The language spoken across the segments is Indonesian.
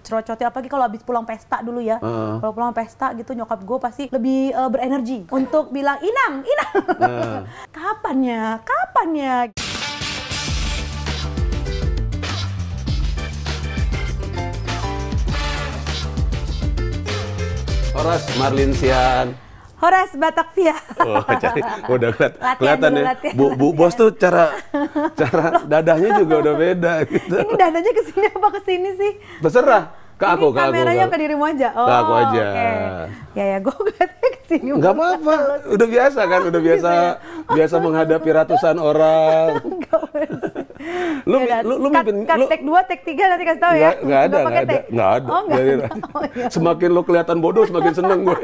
dicerocoti, apalagi kalau habis pulang pesta dulu ya. Kalau pulang pesta gitu nyokap gue pasti lebih berenergi untuk bilang, Inang. Kapan ya? Horas Marlinsian. Horas Batavia. Oh, udah kelihatan ya. Bu Bos tuh cara dadahnya juga udah beda gitu. Ini dadanya kesini apa kesini sih? Terserah. Ke aku. Kameranya ke dirimu aja. Ke aku aja. Okay. Ya, gue katanya kesini. Enggak apa-apa. Udah biasa kan, udah biasa menghadapi ratusan orang. Lu mimpin take 2, take 3 nanti kasih tahu ya. Enggak ada. Oh, enggak ada. Iya. Semakin lu kelihatan bodoh, semakin seneng gue.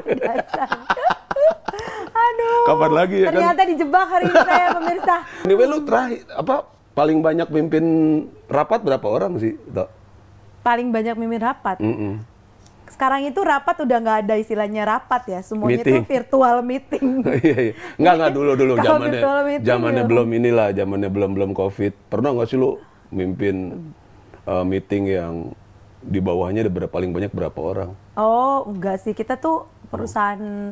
Aduh. Kapan lagi ya kan? Ternyata dijebak hari ini saya, pemirsa. Anyway, lu terakhir paling banyak mimpin rapat berapa orang sih, Dok? Paling banyak mimpin rapat. Sekarang itu rapat udah nggak ada istilahnya rapat ya, semuanya itu virtual meeting. Iya. Nggak dulu zamannya belum COVID. Pernah nggak sih lu mimpin meeting yang di bawahnya ada paling banyak berapa orang? Oh, enggak sih, kita tuh perusahaan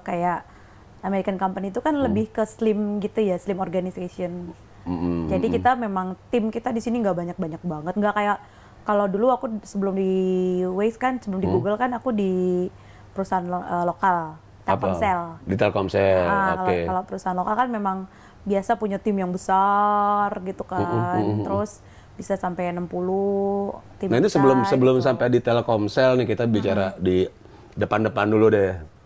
kayak American company itu kan lebih ke slim gitu ya, slim organization. Jadi kita memang tim kita di sini nggak banyak banget, nggak kayak kalau dulu aku sebelum di Waze kan, sebelum di Google kan aku di perusahaan lokal, Telkomsel. Di Telkomsel, oke. Kalau perusahaan lokal kan memang biasa punya tim yang besar gitu kan, terus bisa sampai 60 tim. Nah ini sebelum sampai di Telkomsel nih kita bicara di depan-depan dulu deh.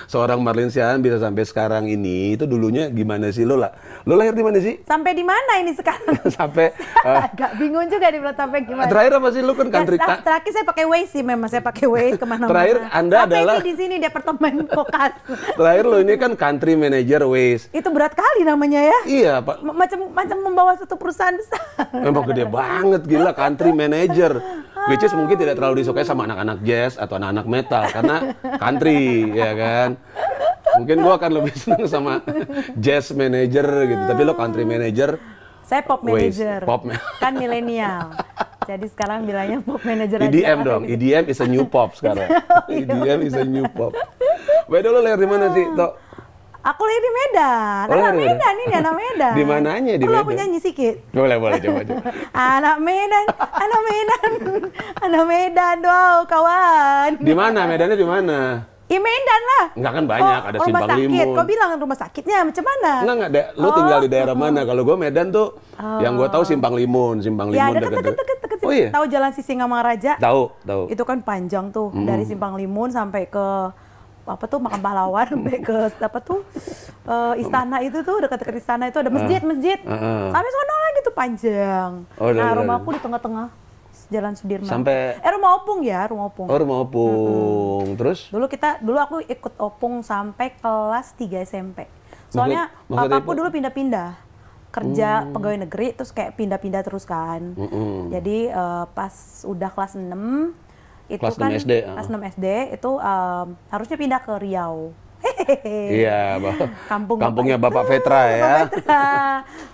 Seorang Marlinsian bisa sampai sekarang ini, itu dulunya gimana sih lo lah? Lo lahir di mana sih? Sampai di mana ini sekarang? Sampai agak bingung juga dibilang sampai gimana. Terakhir apa sih lo kan country? Terakhir saya pakai Waze sih, memang saya pakai Waze kemana-mana. Terakhir Anda sampai adalah di sini di apartemen Kokas. Terakhir lo ini kan country manager Waze. Itu berat kali namanya ya? Iya Pak. Macam membawa satu perusahaan besar. Memang gede banget, gila, country manager. Which is mungkin tidak terlalu disukai sama anak-anak jazz atau anak-anak metal karena country, ya kan. Mungkin gua akan lebih senang sama jazz manager gitu, tapi lo country manager. Saya pop manager. Pop kan milenial. Jadi sekarang bilangnya pop manager aja. EDM dong. EDM is a new pop sekarang. EDM is a new pop. Beda lo lahir di mana sih, Tok? Aku lahir di Medan. Anak Medan ini, anak Medan. Di mananya di Medan? Aku nyanyi sikit. Boleh coba. Anak Medan. Anak Medan, wow kawan. Di mana? Medannya di mana? Medan lah. Enggak kan banyak, ada Simpang Limun. Kau bilang rumah sakitnya macam mana? Enggak. Lu tinggal di daerah mana? Kalau gue Medan tuh, yang gue tahu Simpang Limun ya, deket. Oh iya? Tahu Jalan Sisingamangaraja? Tahu. Itu kan panjang tuh, dari Simpang Limun sampai ke Makam Pahlawan, sampai ke istana itu tuh, dekat-dekat istana itu ada masjid. Sampai sono lagi tuh panjang. Nah, rumahku di tengah-tengah Jalan Sudirman. Sampai rumah opung ya, rumah opung. Oh, rumah opung. Terus? Dulu aku ikut opung sampai kelas 3 SMP. Soalnya papaku dulu pindah-pindah. Kerja pegawai negeri terus kayak pindah-pindah terus kan. Jadi pas udah kelas 6 itu kelas kan 6 SD, kelas 6 SD itu harusnya pindah ke Riau. Iya, kampungnya Bapak Vetra ya.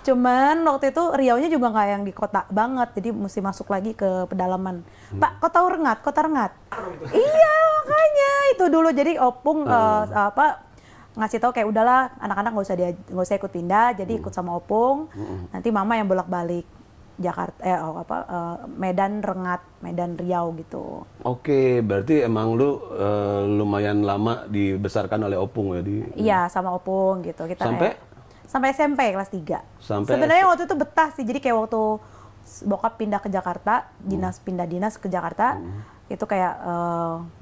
Cuman waktu itu Riau-nya juga nggak yang di kota banget, jadi mesti masuk lagi ke pedalaman. Pak, kau tahu Kota Rengat? Iya, makanya itu dulu. Jadi opung ngasih tahu kayak udahlah anak-anak nggak usah ikut pindah, jadi ikut sama opung. Nanti mama yang bolak-balik. Jakarta, Medan, Rengat, Medan, Riau gitu. Oke, berarti emang lu lumayan lama dibesarkan oleh opung ya di? Iya, sama opung gitu. Kita sampai SMP kelas 3. Sebenarnya waktu itu betah sih, jadi kayak waktu bokap pindah ke Jakarta, pindah dinas ke Jakarta, itu kayak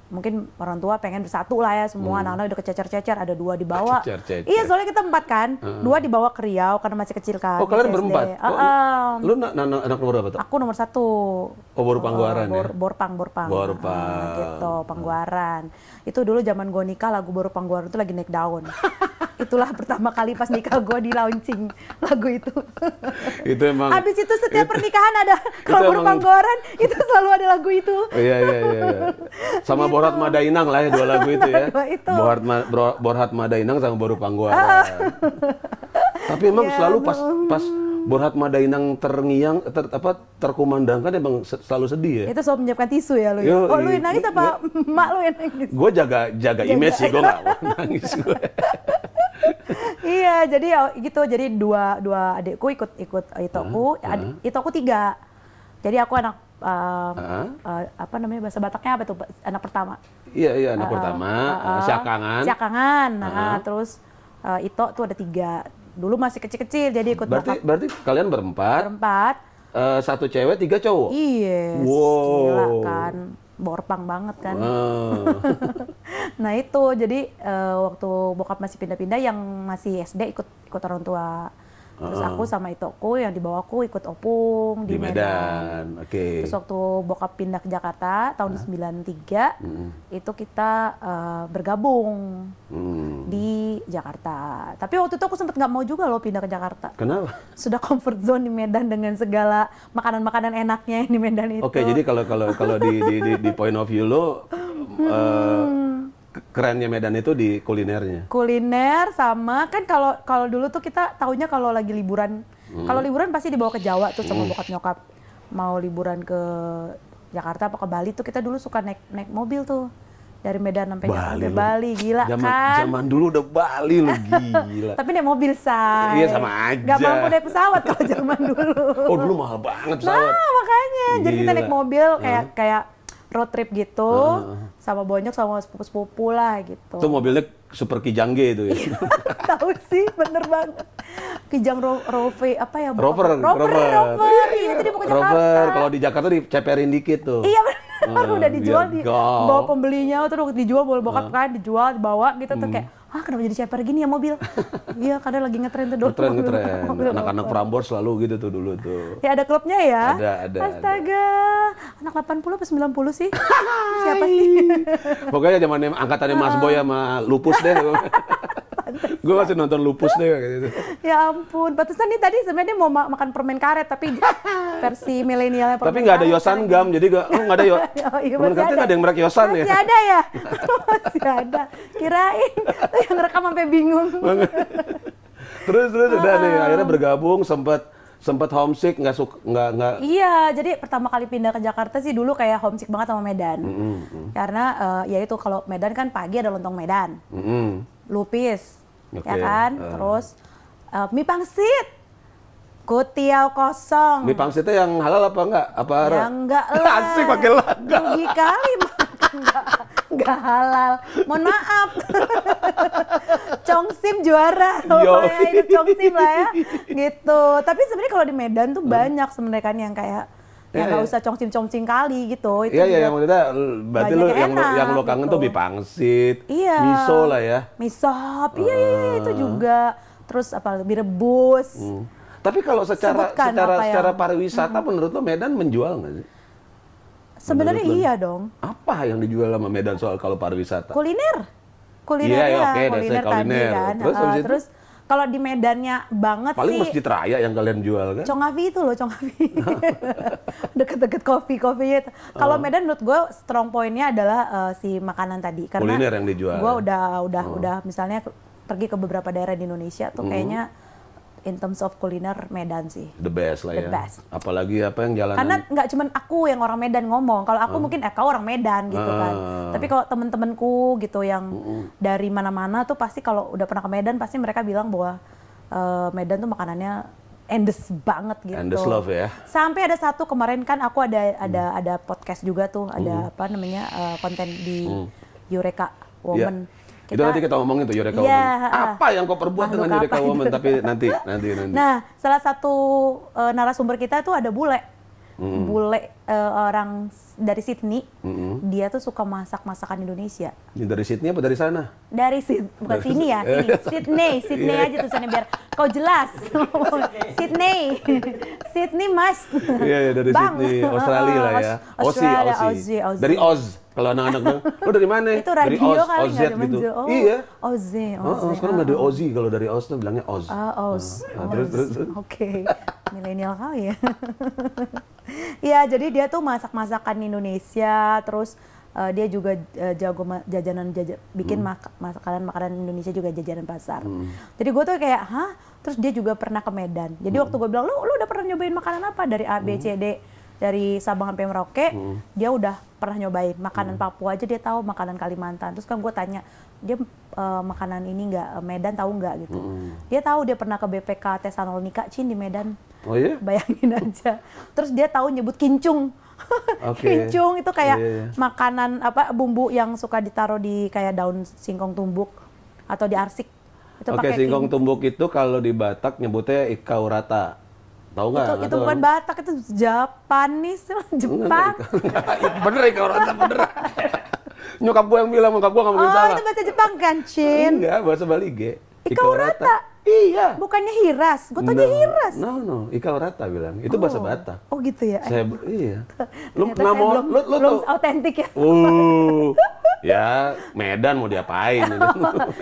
mungkin orang tua pengen bersatu lah ya, semua anak-anak udah kececer-cecer, ada 2 dibawa. Iya, soalnya kita 4 kan, 2 dibawa ke Riau karena masih kecil kan. Oh, kalian berempat? Lu anak nomor berapa tuh? Aku nomor 1. Oh, baru Pangguaran ya? Borpang. Gitu, Pangguaran. Itu dulu zaman gue nikah, lagu Baru Pangguaran itu lagi naik daun. Itulah pertama kali pas nikah gue di launching lagu itu. Itu emang. Habis itu setiap pernikahan ada, kalau Baru Pangguaran itu selalu ada lagu itu. Iya. Sama Borhat Madainang lah ya, 2 lagu itu ya. Borhat Madainang sama Baru Pangguaran. Tapi emang selalu pas Burhat Madainang terkumandangkan emang selalu sedih ya. Itu soal menyiapkan tisu ya lu ya? Oh lu yang nangis apa emak lu yang nangis? Gue jaga image sih, gue nggak mau nangis gue. Iya, jadi gitu. Jadi dua adikku ikut Itoku, Itoku 3. Jadi aku anak apa namanya bahasa Bataknya apa tuh? Anak pertama. Iya anak pertama, Siakangan. Nah, terus Ito tuh ada 3. Dulu masih kecil-kecil, jadi ikut berarti kalian berempat. Satu cewek, 3 cowok? Iya, wow. Gila kan. Borpang banget kan. Nah itu, jadi waktu bokap masih pindah-pindah, yang masih SD ikut orang tua. Terus aku sama Itoku yang di bawahku ikut opung di Medan. Oke. Terus waktu bokap pindah ke Jakarta tahun 93, itu kita bergabung di Jakarta. Tapi waktu itu aku sempat nggak mau juga loh pindah ke Jakarta. Kenapa? Sudah comfort zone di Medan dengan segala makanan-makanan enaknya di Medan itu. Oke, jadi kalau di point of view lo, kerennya Medan itu di kulinernya. Kuliner sama kan kalau dulu tuh kita taunya kalau lagi liburan, kalau liburan pasti dibawa ke Jawa tuh sama bokap nyokap. Mau liburan ke Jakarta apa ke Bali tuh kita dulu suka naik mobil tuh dari Medan sampai Bali, gila kan? Zaman dulu udah Bali lo, gila. Tapi naik mobil say. Iya sama aja. Gak mampu naik pesawat kalau zaman dulu. Oh dulu mahal banget pesawat. Nah makanya, jadi kita naik mobil kayak road trip gitu, sama bonyok sama sepupu-sepupu lah gitu. Itu mobilnya super Kijangge itu ya? Tahu sih, bener banget. Kijang Rover, apa ya? Rover. Iya, itu dibawa ke Jakarta. Rover, kalau di Jakarta diceperin dikit tuh. Iya bener, udah dijual, bawa pembelinya, terus dijual, bawa bokap kan, dibawa gitu tuh kayak, kenapa jadi ceper gini ya mobil? Iya, kadang lagi ngetren tuh dulu. Ngetren. Anak-anak Prambors selalu gitu tuh dulu tuh. Ya ada klubnya ya? Ada. Astaga, anak 80 apa 90 sih? Siapa sih? Pokoknya zaman angkatannya Mas Boy sama Lupus deh. Gue masih nonton Lupus deh kayak gitu. Ya ampun, batasan nih tadi sebenarnya mau makan permen karet tapi versi milenialnya permen. Tapi nggak ada Yosan Gam, jadi nggak ada Permen karet nggak ada yang merek Yosan ya? Masih ada ya? Masih ada. Kirain yang rekam sampai bingung. Terus udah nih akhirnya bergabung, sempat homesick, nggak. Iya, jadi pertama kali pindah ke Jakarta sih dulu kayak homesick banget sama Medan. Karena ya itu kalau Medan kan pagi ada lontong Medan. Lupis, ya kan? Terus mie pangsit, kutiau kosong. Mie pangsitnya yang halal apa enggak? Ya enggak lah. Asik pakai laga. Rugi kali enggak halal. Mohon maaf. Congsim juara. Pokoknya itu Congsim lah ya. Gitu. Tapi sebenarnya kalau di Medan tuh banyak sebenarnya kan yang kayak ya nggak usah congsim yang gitu. Iya, maksudnya berarti lo yang lo kangen tuh mie pangsit, miso lah ya. Misop, iya itu juga. Terus apa lebih rebus. Tapi kalau secara pariwisata menurut lo Medan menjual nggak sih? Sebenarnya iya dong. Apa yang dijual sama Medan soal kalau pariwisata? Kuliner tadi kan. Terus kalau di Medannya banget paling sih. Masjid Raya yang kalian jual kan? Congavi itu loh, Congavi. Deket-deket kopinya itu. Kalau Medan menurut gue strong point-nya adalah si makanan tadi. Karena kuliner yang dijual. Gue udah misalnya pergi ke beberapa daerah di Indonesia tuh kayaknya in terms of kuliner Medan sih. The best lah ya. Best. Apalagi apa yang jalanan. Karena nggak cuma aku yang orang Medan ngomong. Kalau aku mungkin kau orang Medan gitu kan. Tapi kalau temen-temenku gitu yang dari mana-mana tuh pasti kalau udah pernah ke Medan pasti mereka bilang bahwa Medan tuh makanannya endes banget gitu. Endes love ya. Sampai ada satu kemarin kan aku ada podcast juga tuh, ada apa namanya konten di Eureka Woman. Itu nanti kita ngomongin tuh Eureka Woman. Apa yang kau perbuat dengan Eureka Woman? Tapi nanti. Nah, salah satu narasumber kita tuh ada bule. Bule orang dari Sydney. Dia tuh suka masak-masakan Indonesia. Ini dari Sydney apa dari sana? Dari bukan sini ya, sini. Sydney aja tulisannya biar kau jelas. Sydney Mas. Iya, dari Sydney, Australia lah ya. Aussie. Dari Oz. Kalau anak-anak bilang, lo dari mana? Itu radio dari kali nggak ada gitu. Oh, iya. Oze. Sekarang nggak ada Ozzy, kalau dari Oz tuh bilangnya Oz. Oz. Terus. Oke. Milenial kali ya. Iya, jadi dia tuh masak-masakan Indonesia, terus dia juga jago bikin makanan Indonesia juga jajanan pasar. Jadi gue tuh kayak, hah? Terus dia juga pernah ke Medan. Jadi waktu gue bilang, lu udah pernah nyobain makanan apa? Dari A, B, C, D, dari Sabang sampai Merauke, dia udah pernah nyobain. Makanan Papua aja dia tahu, makanan Kalimantan. Terus kan gue tanya, dia makanan ini nggak, Medan tahu nggak gitu. Dia tahu, dia pernah ke BPK Tesalonika, Cin, di Medan. Oh iya? Bayangin aja. Terus dia tahu nyebut kincung. Kincung itu kayak makanan apa, bumbu yang suka ditaruh di kayak daun singkong tumbuk atau di arsik. Oke, singkong tumbuk itu kalau di Batak nyebutnya ikaurata. Tahu nggak? Itu bukan Batak, itu Japanese, Jepang. Bener ikaurata, bener. Nyokap gue yang bilang, nyokap gue nggak mungkin salah. Oh, itu bahasa Jepang kan, Cin? Enggak, bahasa Bali, Ge. Ikaurata. Iya. Bukannya hiras, gue tanya hiras. No, ikaurata bilang. Itu bahasa Batak. Oh gitu ya? Iya. Lu belum autentik ya? Ya, Medan mau diapain?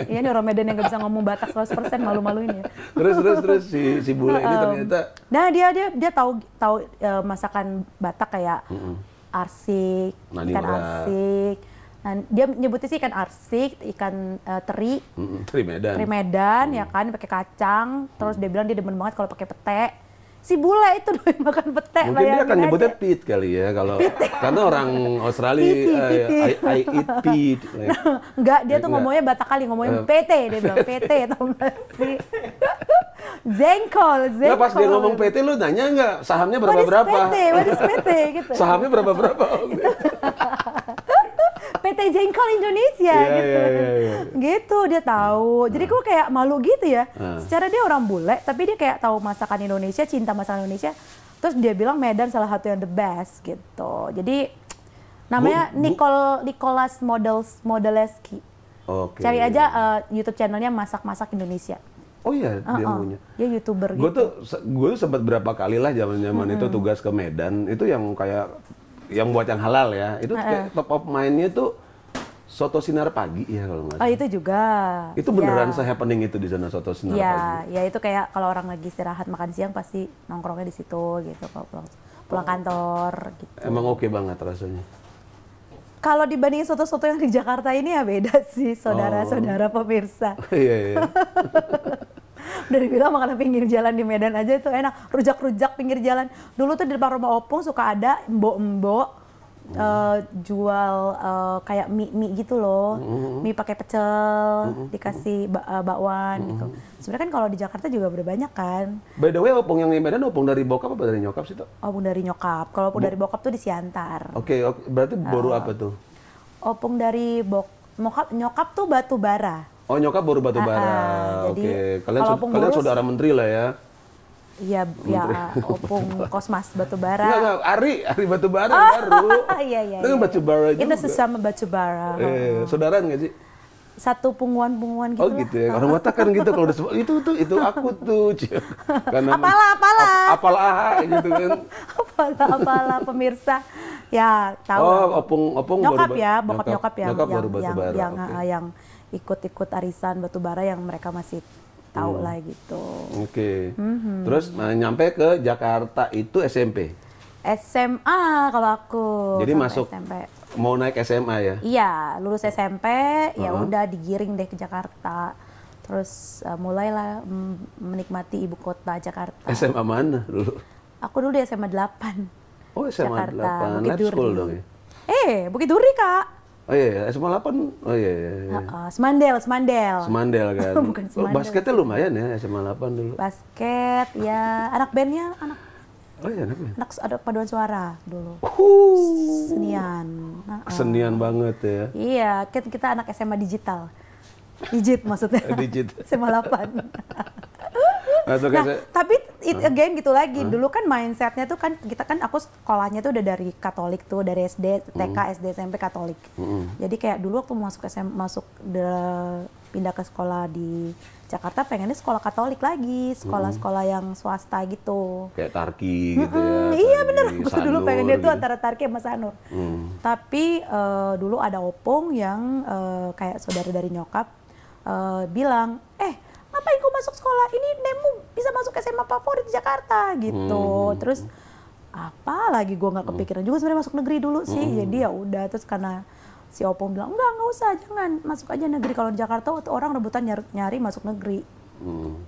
Iya nih orang Medan yang nggak bisa ngomong Batak 100%, malu-maluin ya. Terus si bule ini ternyata. Nah dia tahu masakan Batak kayak arsik, ikan arsik. Nah, dia nyebutnya sih ikan arsik, ikan teri. Teri Medan. Teri Medan ya kan, pakai kacang. Terus dia bilang dia demen banget kalau pakai pete. Si bule itu doyan makan pete. Mungkin dia akan nyebutnya pit kali ya, kalau karena orang Australia I eat pit. Nah, enggak, dia tuh ngomongnya Batak kali, ngomongnya PT, dia bilang PT, tau nggak sih? Zengkol. Nah, pas dia ngomong PT, lu nanya nggak sahamnya berapa? What is PT gitu. Sahamnya berapa? PT Jengkol Indonesia gitu. Gitu dia tahu. Jadi gue kayak malu gitu ya. Secara dia orang bule, tapi dia kayak tahu masakan Indonesia, cinta masakan Indonesia. Terus dia bilang Medan salah satu yang the best gitu. Jadi namanya Nicholas Modeleski. Cari aja YouTube channelnya masak-masak Indonesia. Oh iya, dia punya. Dia YouTuber gitu. Gue tuh sempat berapa kali lah zaman itu tugas ke Medan, itu yang kayak yang buat yang halal ya, itu kayak top of mind-nya tuh soto sinar pagi ya kalau nggak salah. Oh itu juga. Itu beneran se-happening itu di sana soto sinar pagi? Ya itu kayak kalau orang lagi istirahat makan siang pasti nongkrongnya di situ gitu kalau pulang kantor gitu. Emang oke banget rasanya? Kalau dibandingin soto-soto yang di Jakarta ini ya beda sih, saudara-saudara pemirsa. Iya. Dari bilang makanan pinggir jalan di Medan aja itu enak, rujak-rujak pinggir jalan. Dulu tuh di depan rumah Opung suka ada mbok-mbok jual kayak mie gitu loh, mie pakai pecel, dikasih bakwan gitu. Sebenarnya kan kalau di Jakarta juga udah banyak kan. By the way, Opung yang di Medan Opung dari bokap apa dari nyokap sih tuh? Opung dari nyokap. Kalau Opung dari bokap tuh di Siantar. Oke, berarti baru apa tuh? Opung dari nyokap tuh batu bara. Oh, nyokap baru batu bara. Oke. Kalian saudara menteri lah ya. Iya, Opung Kosmas batu bara. Enggak, Ari batu bara baru. Iya. Itu kan batu bara juga. Itu sesama batu bara. Saudaraan nggak sih? Satu punguan-punguan gitu. Oh gitu ya. Orang Batak kan gitu kalau itu aku tuh. Karena apalah gitu kan. Apalah pemirsa. Ya, tahu. Oh, Opung nyokap ya, bokap nyokap yang ikut-ikut arisan batubara yang mereka masih tahu lah gitu. Oke. Terus nyampe ke Jakarta itu SMP? SMA kalau aku. Jadi masuk SMP. Mau naik SMA ya? Iya, lulus SMP ya udah digiring deh ke Jakarta. Terus mulailah menikmati ibu kota Jakarta. SMA mana dulu? Aku dulu di SMA 8. Oh, SMA Jakarta, 8. Lab school dong ya? Bukit Duri, Kak. Oh iya, SMA 8. Oh iya. Semandel. Semandel kan. Bukan Semandel. Basketnya lumayan ya SMA 8 dulu. Basket ya, anak bandnya Oh iya, anak band. ada paduan suara dulu. Senian. Kesenian banget ya. Iya, kita anak SMA digital. Digit maksudnya. Digit. SMA 8. Tapi again gitu lagi. Dulu kan mindsetnya tuh kan aku sekolahnya tuh udah dari Katolik tuh, dari SD, TK, SD, SMP Katolik. Jadi kayak dulu waktu pindah ke sekolah di Jakarta pengennya sekolah Katolik lagi, sekolah-sekolah yang swasta gitu. Kayak Tarki gitu ya. Iya bener, aku tuh dulu pengennya tuh antara Tarki sama Sanur. Tapi dulu ada Opung yang kayak saudara dari nyokap bilang, ngapain kau masuk sekolah ini, nemu bisa masuk SMA favorit di Jakarta gitu. Terus apa lagi gue nggak kepikiran juga sebenarnya masuk negeri dulu sih. Jadi ya udah, terus karena si Opung bilang nggak usah, jangan masuk aja negeri, kalau di Jakarta tuh orang rebutan nyari masuk negeri.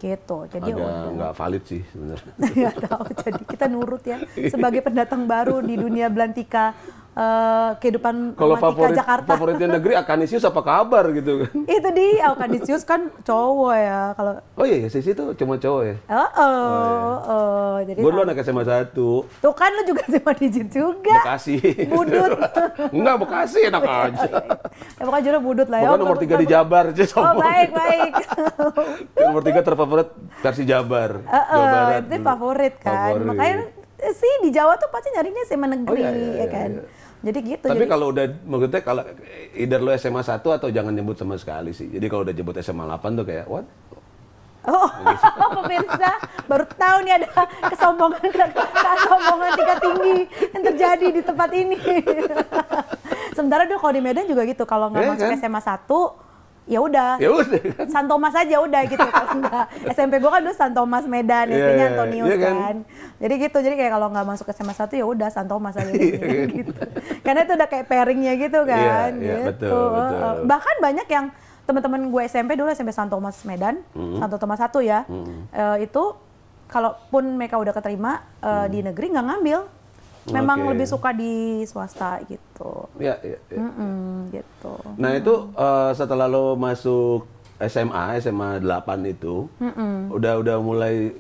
Gitu, jadi agak udah nggak valid sih sebenarnya. nggak tahu, jadi kita nurut ya sebagai pendatang baru di dunia belantika kehidupan Kalau romantika Jakarta. favoritnya negeri Akanisius apa kabar gitu kan? Itu dia, Akanisius kan cowok ya kalau. Oh iya, Sisi itu cuma cowok ya? Jadi Gue dulu anak SMA 1. tuh kan lu juga sama digit juga. Bekasi. Budut. Enggak, Bekasi enak aja. Ya pokoknya jujur budut lah ya. Pokoknya nomor 3 di Jabar aja Oh sombong. baik. Nomor 3 terfavorit versi Jabar. Jawa Barat Itu dulu. favorit kan. Favorit. Makanya sih di Jawa tuh pasti nyarinya SMA negeri iya, ya kan. iya. Jadi gitu. Tapi jadi, kalau udah, maksudnya kalau either lo SMA 1 atau jangan nyebut sama sekali sih. Jadi kalau udah nyebut SMA 8 tuh kayak, what? oh, pemirsa baru tahu nih ada kesombongan tingkat tinggi yang terjadi di tempat ini. Sementara dulu kalau di Medan juga gitu, kalau nggak masuk kan? SMA 1, ya udah. Ya udah. San Thomas aja udah gitu. Kalau enggak, SMP gue kan dulu San Thomas Medan, SD-nya Antonius kan. Jadi gitu, jadi kayak kalau nggak masuk SMA 1 ya udah San Thomas aja gitu. Karena itu udah kayak pairingnya gitu kan. Iya, gitu. betul. Bahkan banyak yang teman-teman gue SMP dulu SMP San Thomas Medan, Santo Thomas 1 ya. Itu kalaupun mereka udah keterima di negeri nggak ngambil. Memang lebih suka di swasta gitu. Iya. Gitu. Nah itu setelah lo masuk SMA 8 itu, udah mulai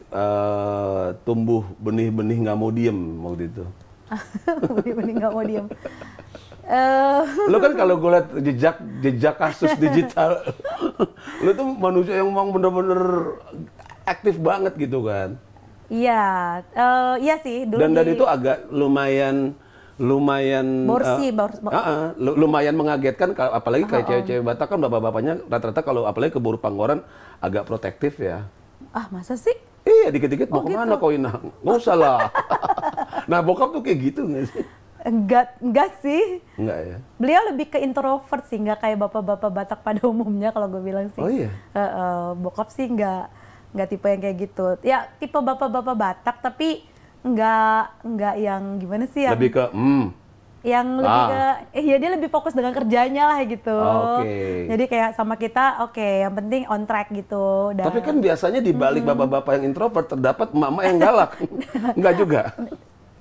tumbuh benih-benih nggak mau diem waktu itu. Benih-benih nggak mau diem. Lo kan kalau gue liat jejak kasus digital, lo tuh manusia yang memang bener-bener aktif banget gitu kan. Iya, iya sih. Dulu Dan itu agak lumayan lumayan mengagetkan, apalagi kayak cewek-cewek Batak kan bapak-bapaknya rata-rata kalau apalagi keburu panggoran agak protektif ya. Ah masa sih? Iya dikit-dikit mau kemana gitu. kau Inang? Nggak usah lah. Nah bokap tuh kayak gitu nggak sih? Enggak sih. Enggak ya? Beliau lebih ke introvert sih, nggak kayak bapak-bapak Batak pada umumnya kalau gue bilang sih. Oh iya? Bokap sih nggak tipe yang kayak gitu. Ya tipe bapak-bapak Batak tapi nggak yang gimana sih yang Lebih ke yang lebih ke ya dia lebih fokus dengan kerjanya lah gitu. Oke. Jadi kayak sama kita yang penting on track gitu. Tapi kan biasanya di balik bapak-bapak yang introvert terdapat mama yang galak. Enggak juga.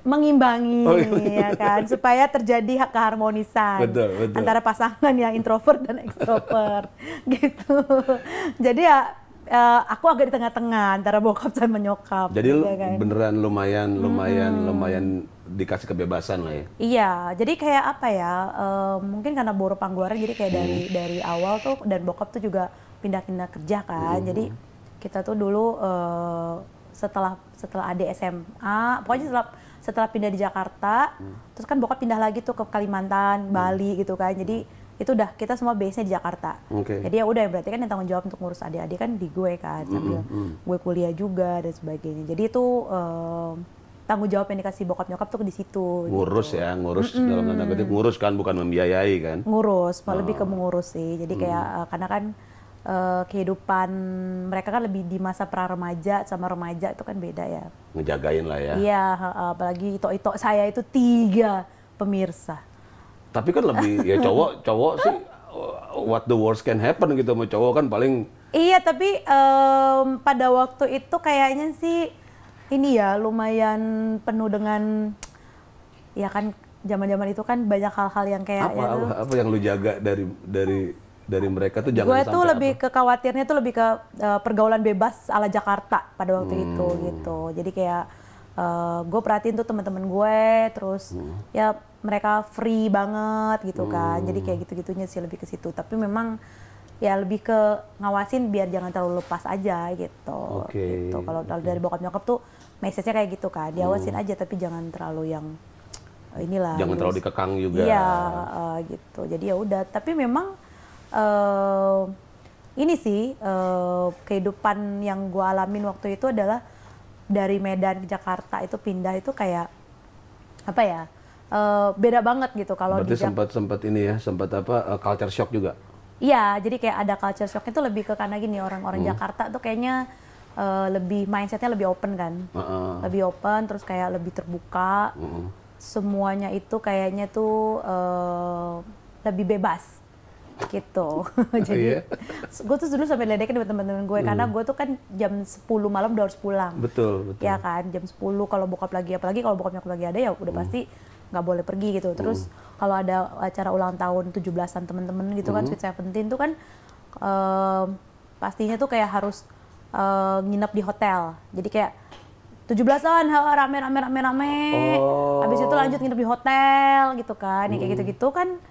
Mengimbangi ya kan supaya terjadi keharmonisan betul. antara pasangan yang introvert dan ekstrovert gitu. Jadi ya aku agak di tengah-tengah antara bokap sama nyokap. Jadi gitu, kan. beneran lumayan dikasih kebebasan lah ya. Iya, jadi kayak apa ya? Mungkin karena boru panggoran jadi kayak dari awal tuh, dan bokap tuh juga pindah-pindah kerja kan. Jadi kita tuh dulu setelah adik SMA, pokoknya setelah pindah di Jakarta, terus kan bokap pindah lagi tuh ke Kalimantan, Bali gitu kan. Jadi itu udah kita semua base-nya di Jakarta. Jadi ya udah, berarti kan yang tanggung jawab untuk ngurus adik-adik kan di gue kan, sambil gue kuliah juga dan sebagainya. Jadi itu tanggung jawab yang dikasih bokap nyokap tuh di situ. Ngurus gitu. ya, ngurus dalam tanda kutip ngurus kan, bukan membiayai kan. Ngurus, lebih ke mengurus sih. Jadi kayak karena kan kehidupan mereka kan lebih di masa pra-remaja sama remaja itu kan beda ya. Ngejagain lah ya. Iya, apalagi itok-itok saya itu 3 pemirsa. Tapi kan lebih ya cowok sih what the worst can happen gitu, sama cowok kan paling. Iya, tapi pada waktu itu kayaknya sih ini ya lumayan penuh dengan ya kan zaman-zaman itu kan banyak hal-hal yang kayak apa yang lu jaga dari mereka tuh jangan gue sampai tuh lebih kekhawatirnya tuh lebih ke pergaulan bebas ala Jakarta pada waktu itu gitu. Jadi kayak gue perhatiin tuh teman-teman gue, terus ya mereka free banget gitu kan. Jadi kayak gitu-gitunya sih lebih ke situ. Tapi memang ya lebih ke ngawasin biar jangan terlalu lepas aja gitu. Gitu. Kalau dari bokap nyokap tuh message-nya kayak gitu kan. Diawasin aja tapi jangan terlalu yang inilah. Jangan terlalu dikekang juga. Iya gitu. Jadi ya udah. Tapi memang ini sih kehidupan yang gue alamin waktu itu adalah dari Medan ke Jakarta itu pindah itu kayak apa ya, beda banget gitu. Kalau berarti sempat ini ya, sempat culture shock juga. Iya, jadi kayak ada culture shock itu lebih ke karena gini, orang-orang Jakarta tuh kayaknya lebih mindsetnya lebih open kan, lebih open, terus kayak lebih terbuka, semuanya itu kayaknya tuh lebih bebas gitu. Jadi gue tuh dulu sampai ledekin sama teman-teman gue karena gue tuh kan jam 10 malam udah harus pulang. Betul. Ya kan, jam 10 kalau bokap lagi, apalagi kalau bokap nyokap lagi ada ya udah pasti nggak boleh pergi gitu. Terus kalau ada acara ulang tahun 17-an temen-temen gitu kan, Sweet Seventeen tuh kan pastinya tuh kayak harus nginep di hotel. Jadi kayak 17-an rame. Habis itu lanjut nginep di hotel gitu kan. Ya kayak gitu-gitu kan.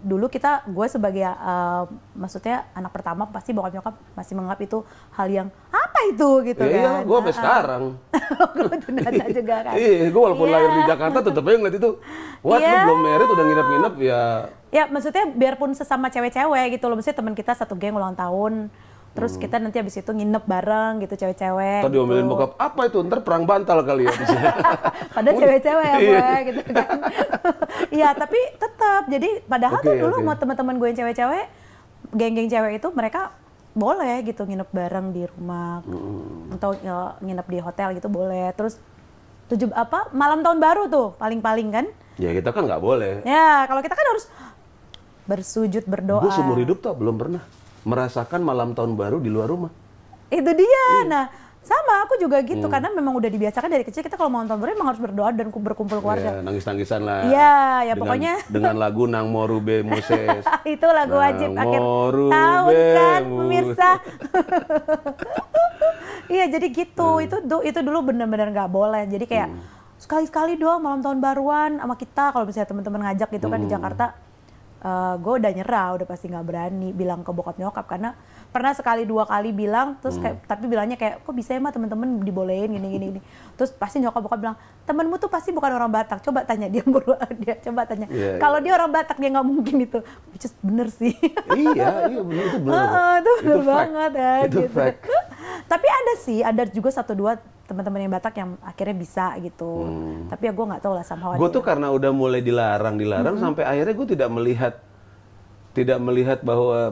Dulu gue sebagai maksudnya anak pertama pasti bokap nyokap masih menganggap itu hal yang apa itu gitu kan. Iya, gue sampai sekarang. Gue juga kan. Iya, gue walaupun lahir di Jakarta tetep aja ngeliat itu. What, lu belum married udah nginep-nginep ya. Ya maksudnya biarpun sesama cewek-cewek gitu loh. Maksudnya teman kita satu geng ulang tahun. Terus kita nanti abis itu nginep bareng gitu cewek-cewek. Tadi diomelin bokap, apa itu? Ntar perang bantal kali ya. Padahal cewek-cewek ya gue gitu kan. Iya tapi tetap. Jadi padahal tuh dulu mau teman-teman gue yang cewek-cewek, geng-geng cewek itu mereka boleh gitu nginep bareng di rumah atau nginep di hotel gitu boleh. Terus malam tahun baru tuh paling-paling kan? Ya kita kan nggak boleh. Ya kalau kita kan harus bersujud berdoa. Gue seumur hidup tuh belum pernah merasakan malam tahun baru di luar rumah. Itu dia. Nah, sama aku juga gitu karena memang udah dibiasakan dari kecil kita kalau malam tahun baru emang harus berdoa dan berkumpul keluarga. Ya, nangis-nangisan lah. Iya, ya pokoknya dengan lagu Nang Morube Moses. Itu lagu wajib akhir tahun kan, pemirsa. Iya, jadi gitu. Itu dulu benar-benar nggak boleh. Jadi kayak sekali-sekali doang malam tahun baruan sama kita kalau misalnya teman-teman ngajak gitu kan di Jakarta. Gue udah nyerah, udah pasti nggak berani bilang ke bokap nyokap karena pernah sekali 2 kali bilang terus tapi bilangnya kayak kok bisa ya mah temen-temen dibolehin gini terus pasti nyokap bokap bilang temenmu tuh pasti bukan orang Batak, coba tanya dia coba tanya kalau dia orang Batak dia nggak mungkin itu, which is bener sih. iya bener itu bener. Itu bener banget ya itu gitu. Tapi ada juga 1-2 teman-teman yang Batak yang akhirnya bisa gitu. Tapi ya gue nggak tahu lah somehow. Gue tuh karena udah mulai dilarang sampai akhirnya gue tidak melihat bahwa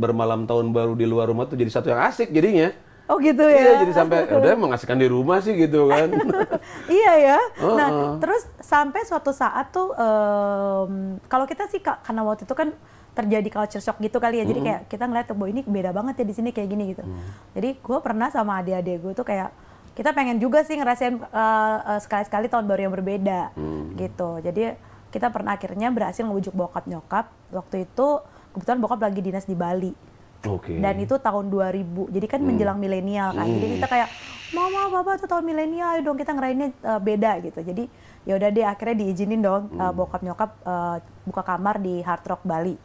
bermalam tahun baru di luar rumah tuh jadi satu yang asik jadinya. Oh gitu ya? Iya, jadi sampai udah mengasihkan di rumah sih gitu kan. Iya ya. Nah, terus sampai suatu saat tuh kalau kita sih karena waktu itu kan terjadi culture shock gitu kali ya. Jadi kayak kita ngeliat bahwa ini beda banget ya di sini kayak gini gitu. Jadi gue pernah sama adik-adik gue tuh kayak kita pengen juga sih ngerasain sekali-sekali tahun baru yang berbeda gitu. Jadi kita pernah akhirnya berhasil ngebujuk bokap nyokap. Waktu itu kebetulan bokap lagi dinas di Bali. Dan itu tahun 2000. Jadi kan menjelang milenial kan. Jadi kita kayak mama papa tuh tahun milenial dong kita ngerayainnya beda gitu. Jadi ya udah deh akhirnya diizinin dong bokap nyokap buka kamar di Hard Rock Bali.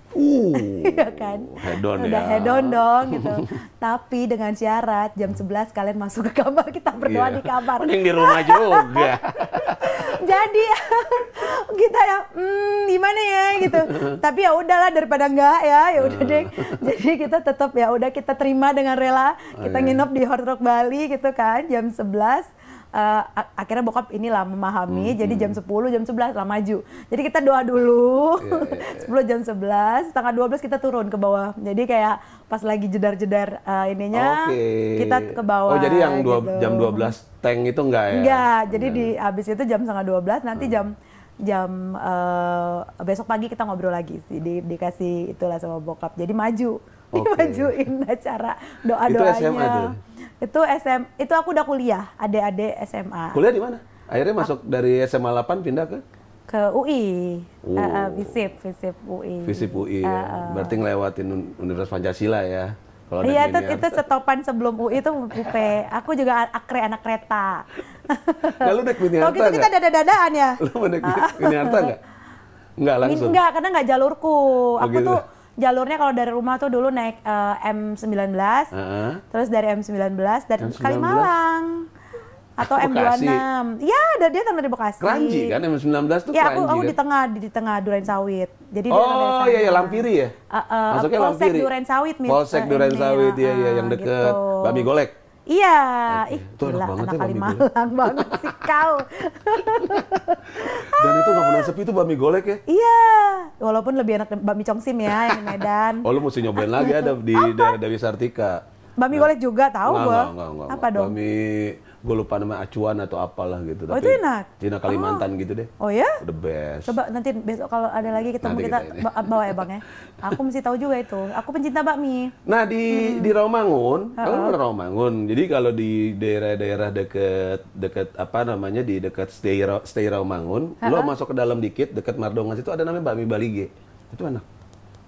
Iya kan? Hedon udah ya. hedon dong gitu. Tapi dengan syarat jam 11 kalian masuk ke kamar kita berdoa di kamar. Mending di rumah juga. Jadi kita ya gimana ya gitu. Tapi ya udahlah daripada enggak ya udah deh. Jadi kita tetap ya udah kita terima dengan rela. Kita nginep di Hard Rock Bali gitu kan jam 11. Akhirnya bokap inilah memahami, jadi jam 10, jam 11 lah maju. Jadi kita doa dulu, 10 jam 11, setengah 12 kita turun ke bawah. Jadi kayak pas lagi jedar-jedar ininya, kita ke bawah. Oh jadi yang gitu. jam 12 tank itu enggak ya? Enggak, jadi habis itu jam setengah 12, nanti jam besok pagi kita ngobrol lagi sih, dikasih itulah sama bokap. Jadi maju, majuin acara doa-doanya. Itu SMA tuh? Itu aku udah kuliah, adik-adik SMA. Kuliah di mana? Akhirnya masuk dari SMA 8 pindah ke UI, FISIP UI. FISIP UI ya. Berarti ngelewatin Universitas Pancasila ya. Iya, itu setopan sebelum UI itu UP. Aku juga anak kereta. Nah, lu naik Mini Harta nggak? Kalau gitu kita dada-dadaan ya. Lu naik Mini Harta nggak? Nggak langsung? Nggak, karena nggak jalurku. Aku tuh jalurnya kalau dari rumah tuh dulu naik M19, terus dari M19 dari Kalimalang atau M26. Iya, dia tengah dari Bekasi. Kranji kan M19 tuh ya, Kranji. Aku di tengah Duren Sawit. Jadi iya Lampiri ya. Masuknya Polsek Lampiri. Duren Sawit. Polsek Duren Sawit ya yang deket gitu. Bami Golek. Iya, itu gila, enak banget anak ya Kalimalang banget sih kau. Dan itu nggak pernah sepi tuh Bami Golek ya? Iya, walaupun lebih enak Bami Congsim ya yang di Medan. Oh lu mesti nyobain lagi ada di daerah Dewi Sartika. Bami golek juga tahu gua. Enggak. Apa dong? Bami, gue lupa namanya acuan atau apalah gitu. Oh, itu enak? Cina Kalimantan gitu deh. Oh ya? The best. Coba nanti besok kalau ada lagi ketemu Nanti kita kita ini. bawa ya Bang ya. Aku mesti tahu juga itu. Aku pencinta bakmi. Nah di Rawamangun, kalau di Rawamangun, jadi kalau di daerah-daerah deket apa namanya di dekat stay Rawamangun, lo masuk ke dalam dikit dekat Mardongas itu ada namanya bakmi Balige. Itu enak.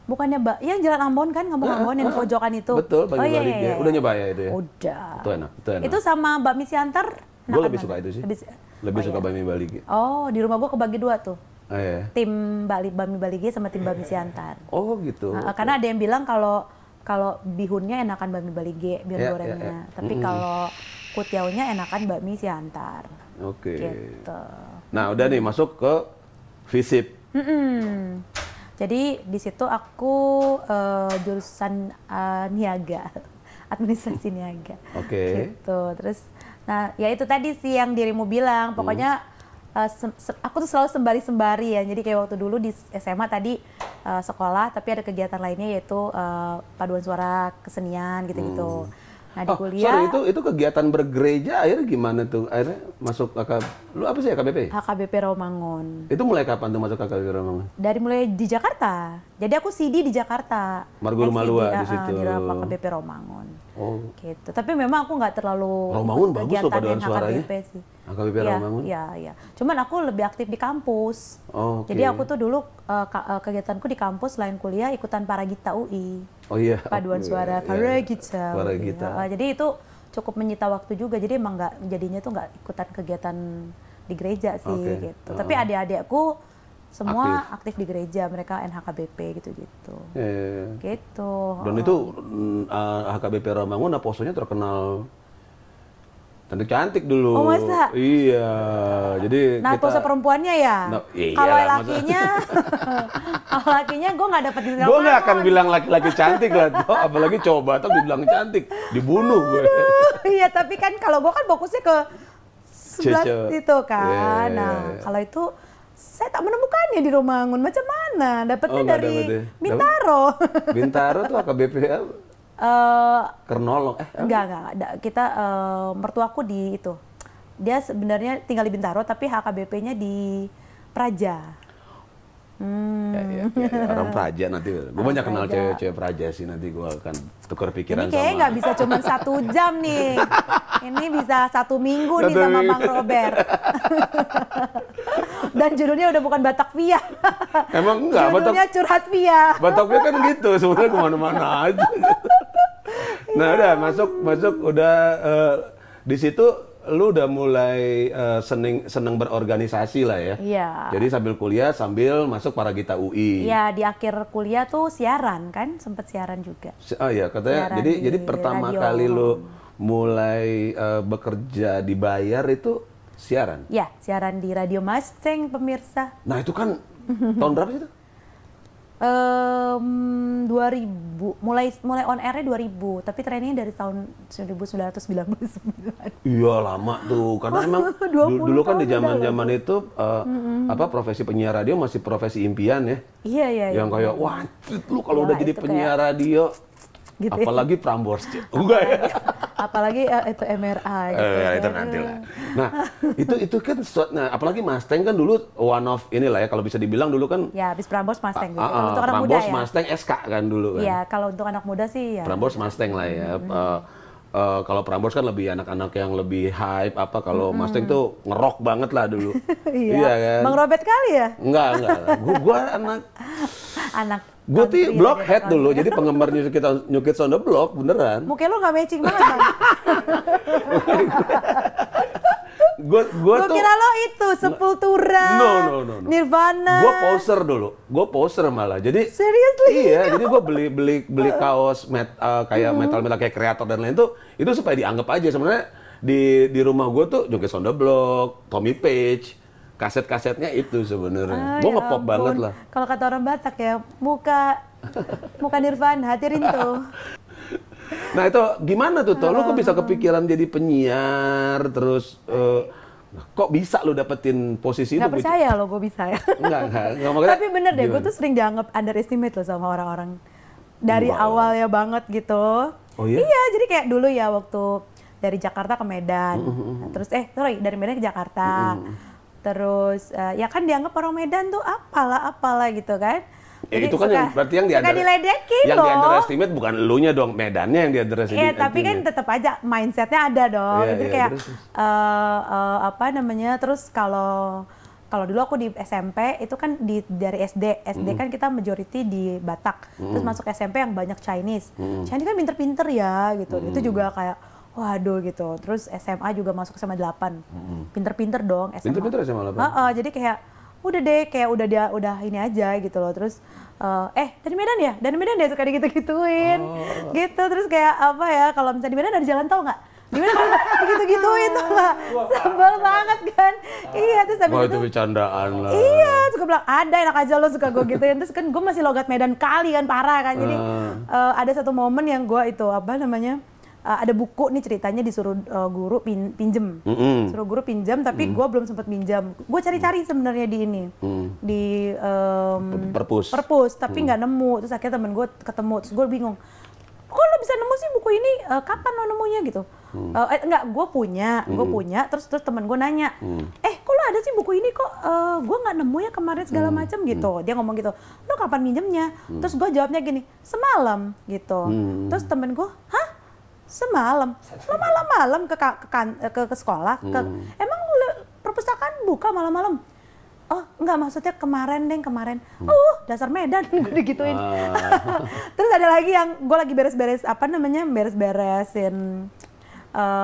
Bukannya yang Jalan Ambon kan, Kampung Ambon yang pojokan itu. Betul, bakmi iya, Balige. iya. Udah nyoba ya itu ya? Udah. Itu enak. Itu sama bakmi Siantar. Gue lebih suka itu sih. Lebih suka bakmi Balige. Oh, di rumah gua kebagi dua tuh. Oh, iya. Tim bakmi Balige sama tim bakmi Siantar. Oh gitu. Karena ada yang bilang kalau bihunnya enakan bakmi Balige biar gorengnya. Tapi kalau kutiaunya enakan bakmi Siantar. Oke. Gitu. Nah udah nih masuk ke FISIP. Jadi di situ aku jurusan niaga, administrasi niaga. Oke. Gitu. Terus, nah ya itu tadi sih yang dirimu bilang. Pokoknya aku tuh selalu sembari ya. Jadi kayak waktu dulu di SMA tadi sekolah, tapi ada kegiatan lainnya yaitu paduan suara kesenian gitu-gitu. Nah di kuliah. Sorry, itu kegiatan bergereja akhirnya gimana tuh? Akhirnya masuk lu apa sih AKBP? HKBP Rawamangun. Itu mulai kapan tuh masuk AKBP Rawamangun? Dari mulai di Jakarta. Jadi aku CD di Jakarta. Margulu Malua di situ. Di HKBP Rawamangun. Oh. Gitu. Tapi memang aku nggak terlalu Rawamangun bagus loh kegiatan paduan yang suaranya. HKBP sih. AKBP Iya, Rawamangun? Iya. Cuman aku lebih aktif di kampus. Oh, oke. Jadi aku tuh dulu kegiatanku di kampus selain kuliah ikutan Paragita UI. Oh iya. Paduan suara Paragita. Paragita. Jadi itu cukup menyita waktu juga. Jadi emang jadinya tuh nggak ikutan kegiatan di gereja sih gitu. Tapi adik-adikku semua aktif di gereja, mereka NHKBP gitu-gitu. Gitu. Dan itu HKBP Rawamangun apostonya terkenal cantik dulu. Oh masa? Iya, jadi nah, pose perempuannya ya? Kalau lakinya, kalau lakinya gue nggak dapet di Rawamangun. Gue nggak akan bilang laki-laki cantik lah, apalagi coba atau dibilang cantik, dibunuh gue. Iya, tapi kan kalau gue kan fokusnya ke 11 itu kan. Nah, kalau itu saya tak menemukannya di Rawamangun. Macam mana? Dapatnya dari Bintaro. Bintaro tuh AKBP apa? Kernolong. Enggak. Kita mertuaku di itu. Dia sebenarnya tinggal di Bintaro, tapi HKBP-nya di Praja. Ya, orang Praja nanti. Gue banyak kenal cewek-cewek Praja sih, nanti gue akan tukar pikiran. Ini kayaknya nggak bisa cuma 1 jam nih. Ini bisa 1 minggu nih sama Bang Robert. Dan judulnya udah bukan Batavia. Emang enggak? Judulnya Curhat Via. Batavia kan gitu, sebenarnya kemana-mana aja. Nah udah masuk udah di situ lu udah mulai seneng berorganisasi lah ya. Iya. Jadi sambil kuliah sambil masuk Paragita UI. Iya, di akhir kuliah tuh siaran kan, sempet siaran juga. Oh iya, katanya Siaran jadi pertama radio. kali lu mulai bekerja dibayar itu siaran. Ya, siaran di Radio Mustang pemirsa. Nah, itu kan tahun berapa sih itu? 2000, mulai on air-nya 2000, tapi trainingnya dari tahun 1999. Iya lama tuh, karena emang dulu kan di zaman itu profesi penyiar radio masih profesi impian ya. Iya. Yang kayak wah, lu kalau udah jadi penyiar radio, gitu apalagi Prambors, enggak ya? Apalagi itu MRA gitu. Itu nanti lah. Nah, itu kan apalagi Mustang kan dulu one of inilah ya, kalau bisa dibilang dulu kan. Ya, habis Prambors Mustang gitu. Kalau untuk anak muda ya. Prambors Mustang SK kan dulu kan. Iya, kalau untuk anak muda sih ya. Prambors Mustang lah ya. Kalau Prambors kan lebih anak-anak yang lebih hype apa, kalau Mustang tuh ngerok banget lah dulu. Iya kan. Bang Robert kali ya? Enggak. Gua anak gue tuh blockhead dulu, jadi penggemar New Kids on the Block beneran. Mungkin lo nggak matching banget kan? Gue kira lo itu Sepultura, no. Nirvana. Gue poser dulu, malah. Jadi seriously? Iya, jadi gue beli kaos kayak metal kayak Kreator dan lain itu supaya dianggap aja sebenarnya di rumah gue tuh New Kids on the Block, Tommy Page. Kaset-kasetnya itu sebenarnya. Gue ngepop banget lah. Kalau kata orang Batak ya, muka Nirvana, hati rintu. Nah itu gimana tuh? Lu kok bisa kepikiran jadi penyiar, terus kok bisa lu dapetin posisi itu? Gak percaya lo gue bisa ya. Enggak. Tapi bener deh, gue tuh sering dianggap underestimate loh sama orang-orang. Dari awal ya banget gitu. Oh iya? Iya, jadi kayak dulu ya waktu dari Jakarta ke Medan, terus dari Medan ke Jakarta, terus ya kan dianggap orang Medan tuh apalah gitu kan. Ya, Jadi itu kan yang berarti yang suka diledekin yang loh. di underestimate bukan elunya dong, Medannya yang di underestimate. Iya, tapi kan tetap aja mindsetnya ada dong. Iya, Itu iya, kayak terus. apa namanya? Terus kalau dulu aku di SMP itu kan dari SD kan kita majority di Batak. Terus masuk SMP yang banyak Chinese. Chinese kan pinter-pinter ya gitu. Itu juga kayak waduh gitu. Terus SMA juga masuk SMA 8. Pinter-pinter dong SMA. Pinter-pinter SMA 8. Jadi kayak udah deh kayak udah ini aja gitu loh. Terus dari Medan ya? Dari Medan ya suka digituin. Gitu. Terus kayak apa ya, kalau misalnya di Medan ada jalan tol nggak? Di Medan gitu-gituin tuh lah. Sebel banget kan. Iya, terus habis itu bercandaan lah. Iya, suka bilang ada enak aja lo suka gue gituin. Terus kan gue masih logat Medan kali kan, parah kan. Jadi ada satu momen yang gue itu apa namanya, ada buku nih ceritanya disuruh guru pinjem. Suruh guru pinjam tapi gue belum sempat pinjam. Gue cari-cari sebenarnya di ini. Di perpus tapi nggak nemu. Terus akhirnya temen gue ketemu, terus gue bingung. Kok lo bisa nemu sih buku ini? Kapan lo nemunya gitu? Enggak, gue punya. Terus temen gue nanya, kok lo ada sih buku ini kok? Gue nggak nemu ya kemarin segala macam gitu. Dia ngomong gitu. Lo kapan minjemnya? Terus gue jawabnya gini, semalam gitu. Terus temen gue, hah? Semalam? Lo malam-malam ke sekolah? Emang perpustakaan buka malam-malam? Oh, enggak, maksudnya kemarin. Dasar Medan, gue digituin. Terus ada lagi yang gue lagi beres-beresin.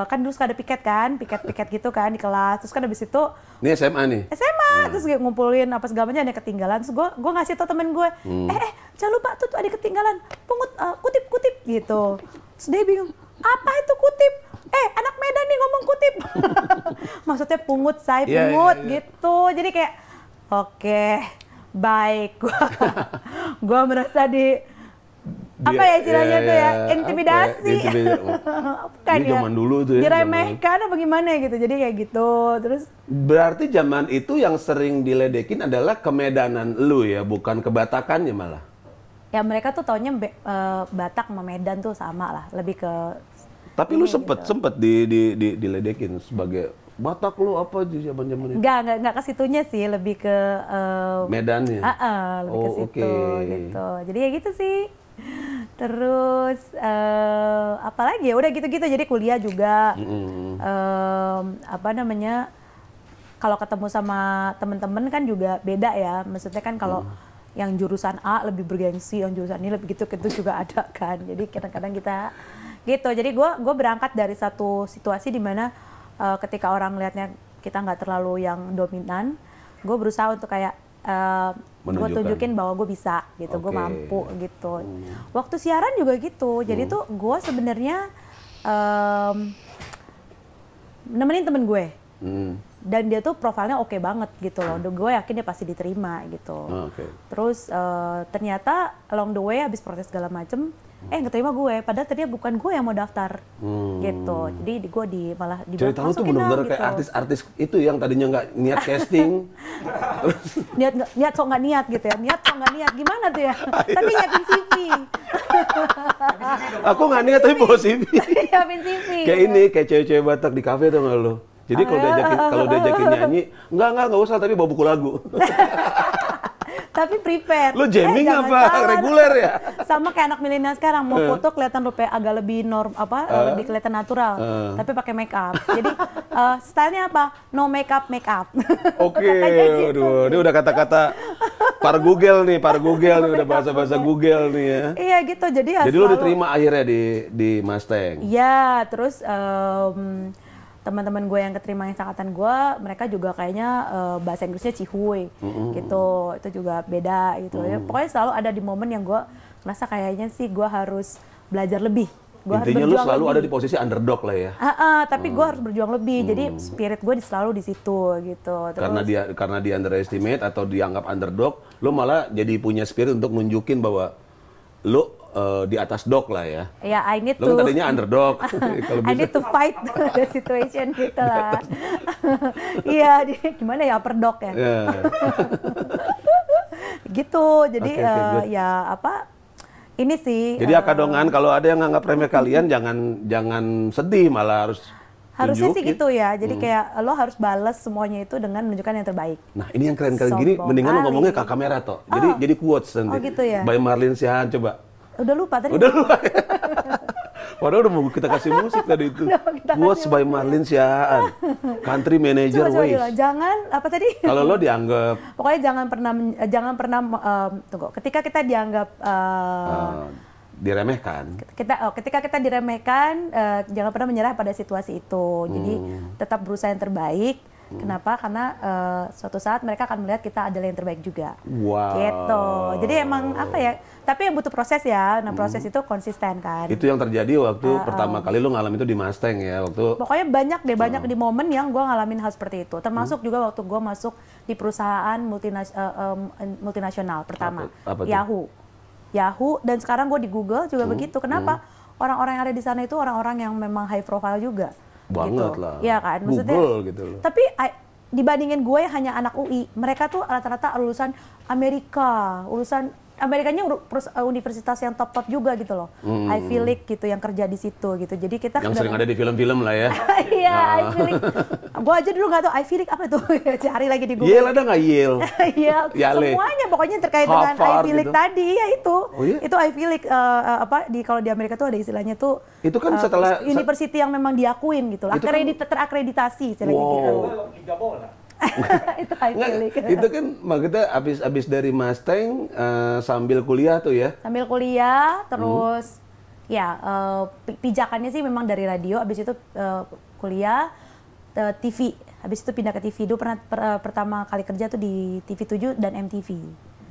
Kan dulu suka ada piket gitu kan di kelas. Terus kan habis itu ini SMA nih? SMA, terus gue ngumpulin apa segala macam, ada ketinggalan. Terus gue ngasih tau temen gue, jangan lupa tuh ada ketinggalan, pungut, kutip gitu. Terus dia bingung, apa itu kutip? Anak Medan nih ngomong kutip. Maksudnya pungut, pungut gitu. Jadi kayak, oke, baik. Gue merasa apa ya istilahnya tuh ya, intimidasi. Kan ini zaman dulu tuh ya. Diremehkan apa gimana gitu, jadi kayak gitu. Terus berarti zaman itu yang sering diledekin adalah kemedanan lu ya, bukan kebatakannya malah. Ya mereka tuh taunya Batak sama Medan tuh sama lah, lebih ke. Tapi lu sempet diledekin sebagai Batak lu apa di zaman-zaman itu? Enggak ke situnya sih, lebih ke Medannya. Lebih ke situ gitu. Jadi ya gitu sih. Terus apalagi ya udah gitu-gitu, jadi kuliah juga apa namanya, kalau ketemu sama temen-temen kan juga beda ya, maksudnya kan kalau yang jurusan A lebih bergengsi, yang jurusan ini lebih gitu juga ada kan, jadi kadang-kadang kita gitu. Jadi gue berangkat dari satu situasi di mana ketika orang lihatnya kita nggak terlalu yang dominan, gue berusaha untuk kayak gue tunjukin bahwa gue bisa gitu, gue mampu gitu. Waktu siaran juga gitu, jadi tuh gue sebenarnya nemenin temen gue, dan dia tuh profilnya oke banget gitu loh. Gue yakin dia pasti diterima gitu. Terus ternyata along the way habis proses segala macem, nggak terima gue, padahal tadinya bukan gue yang mau daftar gitu. Jadi gue malah jadi tahu tuh benar-benar kayak artis-artis itu yang tadinya nggak niat casting, terus niat sok nggak niat gitu ya, niat sok nggak niat gimana tuh ya, tapi nyiapin CV. Aku nggak niat tapi bawa CV. Nyiapin CV. Kayak ini, kayak cewek-cewek Batak di kafe tuh nggak lo? Jadi kalau diajakin nyanyi, enggak usah, tapi bawa buku lagu. Tapi prepare. Lo jamming apa? Reguler ya? Sama kayak anak milenial sekarang, mau foto kelihatan rupiah agak lebih lebih kelihatan natural, tapi pakai make up. Jadi stylenya apa? No make up. Oke, aduh, ini udah kata-kata para Google nih, udah bahasa-bahasa Google nih ya. Iya gitu, jadi lo diterima akhirnya di Mustang? Iya, terus teman-teman gue yang keterima yang angkatan gue, mereka juga kayaknya bahasa Inggrisnya cihuy gitu, itu juga beda gitu. Ya, pokoknya selalu ada di momen yang gue ngerasa kayaknya sih gue harus belajar lebih. Intinya lu selalu ada di posisi underdog lah ya. Tapi gue harus berjuang lebih, jadi spirit gue selalu di situ gitu. Terus, karena di underestimate atau dianggap underdog, lu malah jadi punya spirit untuk nunjukin bahwa lu di atas dog lah ya. Ya, I need to. Lo tadinya underdog. I need to fight the situation gitu lah. Iya, gimana ya upper dog ya. Yeah. Gitu, jadi ya apa? ini sih Jadi akadongan kalau ada yang nganggap remeh kalian jangan sedih, malah harusnya sih tunjukin. gitu ya. Jadi kayak lo harus balas semuanya itu dengan menunjukkan yang terbaik. Nah, ini yang keren-keren gini, Sombong mendingan lo kali. ngomongnya ke kamera toh. Jadi quotes nanti. Oh, gitu ya? By Marlin Siahaan, coba. Udah lupa tadi. Udah lupa. Padahal udah mau kita kasih musik tadi itu. kita Quotes kasih by Marlin Siahaan. Country Manager Coba Ways. bilang, jangan apa tadi? Kalau lo dianggap Pokoknya jangan pernah tunggu. Ketika kita dianggap diremehkan, ketika kita diremehkan, jangan pernah menyerah pada situasi itu. Jadi tetap berusaha yang terbaik. Kenapa? Karena suatu saat mereka akan melihat kita adalah yang terbaik juga. wow. Gitu. Jadi emang apa ya? Tapi yang butuh proses ya. Nah proses itu konsisten kan. Itu yang terjadi waktu pertama kali lo ngalamin itu di Mustang ya, waktu Pokoknya banyak di momen yang gue ngalamin hal seperti itu. Termasuk juga waktu gue masuk di perusahaan multinasional pertama, Apa tuh? Yahoo, dan sekarang gue di Google juga begitu. Kenapa? Orang-orang yang ada di sana itu orang-orang yang memang high profile juga. banget gitu. lah. Iya kan, maksudnya. Google gitu loh. Tapi dibandingin gue yang hanya anak UI, mereka tuh rata-rata lulusan Amerikanya universitas yang top juga gitu loh. Ivy League gitu yang kerja di situ gitu. Jadi kita Yang sering ada di film-film lah ya. Iya, Ivy League. Gue aja dulu nggak tahu Ivy League apa tuh. Cari lagi di Google. Yale ada nggak Yale? Iya, Yale. semuanya pokoknya terkait dengan Harvard Ivy League gitu. tadi ya itu. Oh, iya? Itu Ivy League kalau di Amerika tuh ada istilahnya tuh Itu kan setelah university yang memang diakuin gitu lah. Itu kan- Terakreditasi istilahnya Wow. gitu. Liga bola. Itu Ivy Nggak, League. itu kan maksudnya abis dari Mustang sambil kuliah tuh ya. Sambil kuliah terus ya pijakannya sih memang dari radio, habis itu kuliah TV, habis itu pindah ke TV. Dulu pernah pertama kali kerja tuh di TV7 dan MTV.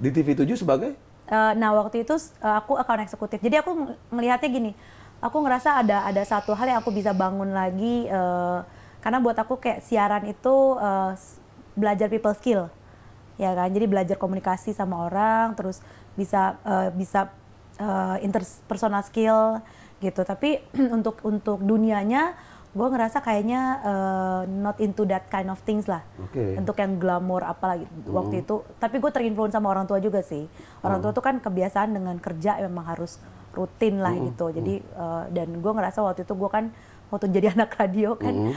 Di TV7 sebagai? Nah waktu itu aku account eksekutif. Jadi aku melihatnya gini, aku ngerasa ada satu hal yang aku bisa bangun lagi karena buat aku kayak siaran itu belajar people skill, ya kan. Jadi belajar komunikasi sama orang, terus bisa interpersonal skill gitu. Tapi untuk dunianya, gue ngerasa kayaknya not into that kind of things lah. Oke. Untuk yang glamour apalagi waktu itu. Tapi gue terinfluence sama orang tua juga sih. Orang tua tuh kan kebiasaan dengan kerja memang harus rutin lah gitu. Jadi dan gue ngerasa waktu itu gue kan waktu jadi anak radio kan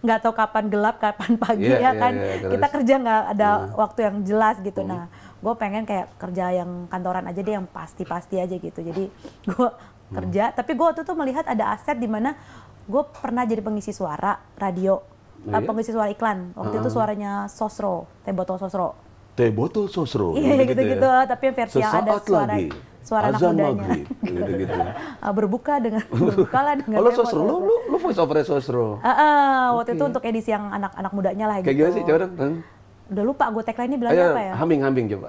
nggak tahu kapan gelap kapan pagi ya kan. Kita kerja nggak ada waktu yang jelas gitu. Nah gue pengen kayak kerja yang kantoran aja deh, yang pasti-pasti aja gitu. Jadi gue kerja, tapi gue waktu itu melihat ada aset di mana gue pernah jadi pengisi suara radio, pengisi suara iklan. Waktu itu suaranya Sosro, Teh Botol Sosro. Teh Botol Sosro. Iya gitu-gitu, tapi yang versi yang ada suara anak mudanya. Gitu-gitu. Berbukalah dengan Lo Teh Sosro, Botol. lo voice over Sosro. Waktu itu untuk edisi yang anak-anak mudanya lah gitu. Kayak gimana sih, coba dong. Udah lupa gue tagline-nya bilangnya apa ya? Humming coba.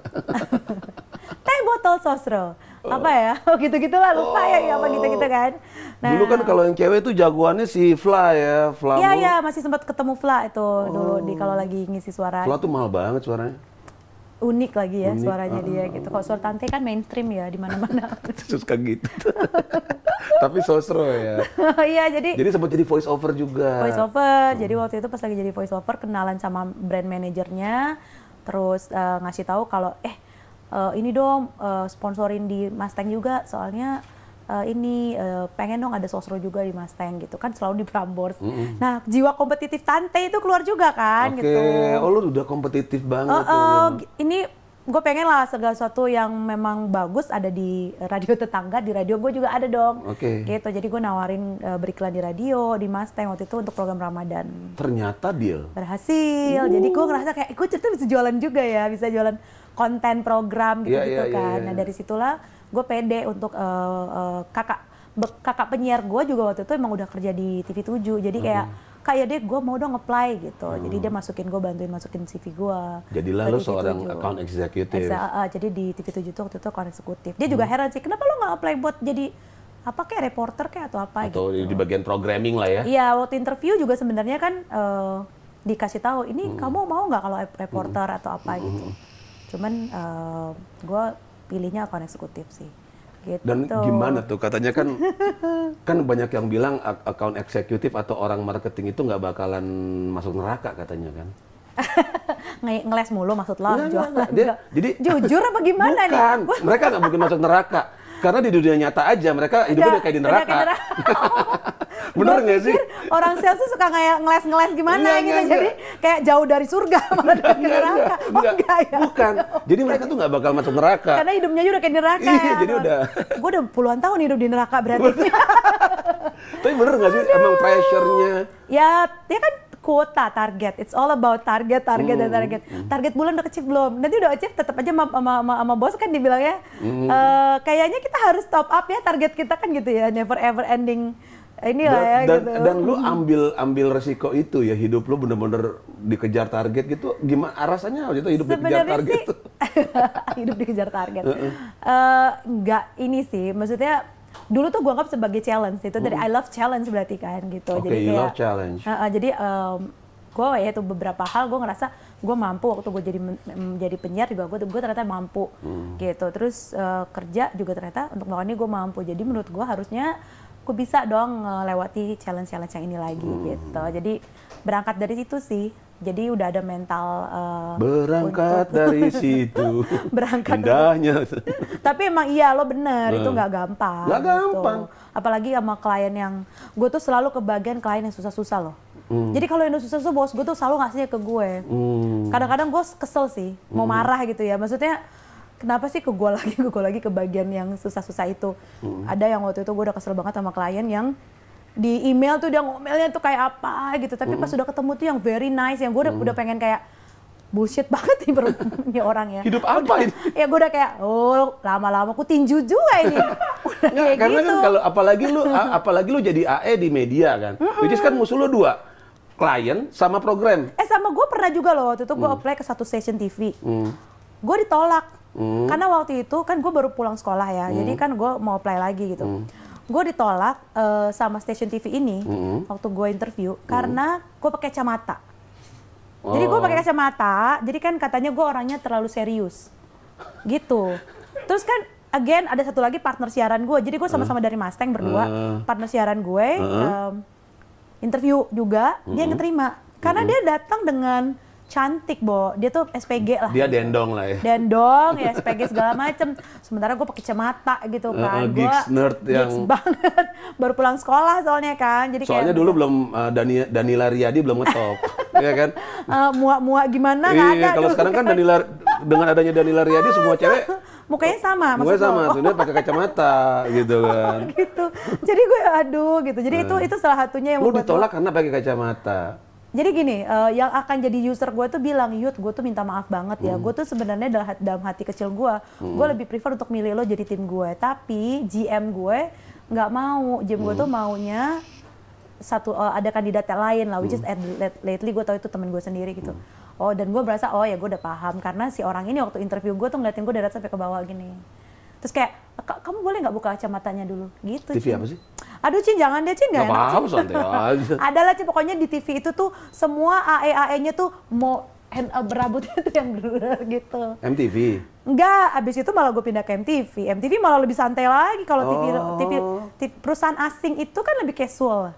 Teh Botol Sosro. Apa ya? Gitu-gitu lah, lupa ya apa gitu-gitu kan. Nah, Dulu kan kalau yang cewek tuh jagoannya si Fla ya, Fla. Iya, masih sempat ketemu Fla itu dulu kalau lagi ngisi suara. Fla tuh mahal banget suaranya. Unik lagi ya suaranya dia gitu. Kalau suara Tante kan mainstream ya di mana-mana. Suka gitu. Tapi Sosro ya. Iya, jadi sempat jadi voice over juga. voice over. Jadi waktu itu pas lagi jadi voice over kenalan sama brand manajernya, terus ngasih tahu kalau ini dong sponsorin di Mustang juga, soalnya pengen dong ada Sosro juga di Mustang gitu kan, selalu di Prambors. Nah jiwa kompetitif Tante itu keluar juga kan gitu. Oh lu udah kompetitif banget tuh. Ini gue pengen lah segala sesuatu yang memang bagus ada di radio tetangga, di radio gue juga ada dong. Gitu, jadi gue nawarin beriklan di radio, di Mustang waktu itu untuk program Ramadan. Ternyata deal. Berhasil, jadi gue ngerasa kayak gue cerita bisa jualan juga ya, bisa jualan konten program gitu-gitu kan. Nah dari situlah gue pede untuk kakak penyiar gue juga waktu itu emang udah kerja di TV7, jadi kayak deh gue mau dong apply gitu. Jadi dia bantuin masukin CV gue. Jadilah lo seorang account executive. Jadi di TV7 tuh waktu itu account eksekutif. Dia juga heran sih, kenapa lo nggak apply buat jadi apa kayak reporter kayak atau apa atau gitu. Di bagian programming lah ya. Iya, waktu interview juga sebenarnya kan dikasih tahu ini kamu mau nggak kalau reporter atau apa gitu. Cuman gue pilihnya account eksekutif sih. Gitu. Dan gimana tuh katanya kan banyak yang bilang account eksekutif atau orang marketing itu nggak bakalan masuk neraka katanya kan. Ngeles mulu maksud lo? Enggak. Jadi jujur apa gimana bukan, nih? mereka nggak mungkin masuk neraka. Karena di dunia nyata aja mereka hidupnya udah kayak di neraka. Bener nggak sih? Orang sales tuh suka kayak ngeles-ngeles gimana Enggak, gitu, enggak, jadi kayak jauh dari surga malah dekat ke neraka. Enggak ya? Bukan. Jadi mereka tuh nggak bakal masuk neraka. Karena hidupnya aja udah kayak neraka. Iya, ya. jadi udah. Gue udah puluhan tahun hidup di neraka berarti. Tapi bener nggak sih emang pressure-nya? Ya kan kuota, target. It's all about target dan target. Target bulan udah achieve belum? Nanti udah achieve tetap aja sama bos kan dibilangnya, kayaknya kita harus top up ya target kita kan gitu ya, never ever ending. Inilah ya gitu. Dan lu ambil resiko itu ya, hidup lu bener-bener dikejar target gitu. Gimana rasanya waktu itu hidup dikejar target? Sih, hidup dikejar target. Enggak ini sih, maksudnya dulu tuh gue anggap sebagai challenge itu dari I love challenge berarti kan gitu. Oke, jadi you kayak, love challenge. Jadi gue ya itu beberapa hal gue ngerasa gue mampu waktu gue jadi penyiar juga gue ternyata mampu gitu. Terus kerja juga ternyata untuk melakukan ini gue mampu. Jadi menurut gue harusnya gue bisa dong ngelewati challenge yang ini lagi gitu. Jadi berangkat dari situ sih. Jadi udah ada mental berangkat dari situ. Berangkat indahnya. Tapi emang iya lo bener itu nggak gampang. Nggak gampang. Apalagi sama klien yang gue tuh selalu kebagian klien yang susah-susah loh. Jadi kalau yang susah-susah bos gue tuh selalu ngasihnya ke gue. Kadang-kadang gue kesel sih, mau marah gitu ya. Maksudnya kenapa sih ke gue lagi ke bagian yang susah-susah itu. Ada yang waktu itu gue udah kesel banget sama klien yang di email tuh dia ngomelnya tuh kayak apa gitu, tapi pas udah ketemu tuh yang very nice, yang gue udah pengen kayak bullshit banget nih orang ya. Hidup apa ini? Ya gue udah kayak lama-lama aku tinju juga ini. Nggak, karena gitu. kan kalau apalagi lu jadi AE di media kan, which is kan musuh lu dua, klien sama program. Sama gue pernah juga loh waktu itu gue apply ke satu stasiun TV, gue ditolak karena waktu itu kan gue baru pulang sekolah ya, jadi kan gue mau apply lagi gitu. Gue ditolak sama stasiun TV ini waktu gue interview karena gue pakai kacamata. Jadi gue pakai kacamata, jadi kan katanya gue orangnya terlalu serius, gitu. Terus kan, again ada satu lagi partner siaran gue, jadi gue sama-sama dari Mustang berdua, partner siaran gue interview juga, dia keterima karena dia datang dengan cantik, Bo. Dia tuh SPG lah. Dia dendong lah ya. Dendong, ya SPG segala macem. Sementara gue pakai kacamata gitu kan. Geeks nerd yang... Geeks banget. Baru pulang sekolah soalnya kan. Jadi soalnya kayak, dulu belum Danila Riyadi belum ngetop. ya kan? Muak-muak gimana nggak ada. Iya, kalau sekarang kan dengan adanya Danila Riyadi semua cewek mukanya sama. Mukanya sama, dia pakai kacamata gitu kan. Gitu. Jadi gue aduh gitu. Jadi itu salah satunya yang lu ditolak karena pakai kacamata. Jadi gini, yang akan jadi user gue tuh bilang, Yud, gue tuh minta maaf banget ya. Gue tuh sebenarnya dalam hati kecil gue lebih prefer untuk milih lo jadi tim gue. Tapi GM gue nggak mau. GM gue tuh maunya ada kandidat yang lain lah, which is lately gue tahu itu temen gue sendiri gitu. Dan gue berasa, ya gue udah paham. Karena si orang ini waktu interview gue tuh ngeliatin gue dari atas sampai ke bawah gini. Terus kayak, kamu boleh nggak buka kacamatanya dulu? Gitu. TV apa sih? Aduh Cin, jangan deh Cin, nggak apa-apa, santai aja. Adalah Cin, pokoknya di TV itu tuh semua AE-AE-nya tuh mau berambutnya tuh yang blur gitu. MTV? Enggak, abis itu malah gue pindah ke MTV. MTV malah lebih santai lagi kalau TV perusahaan asing itu kan lebih casual.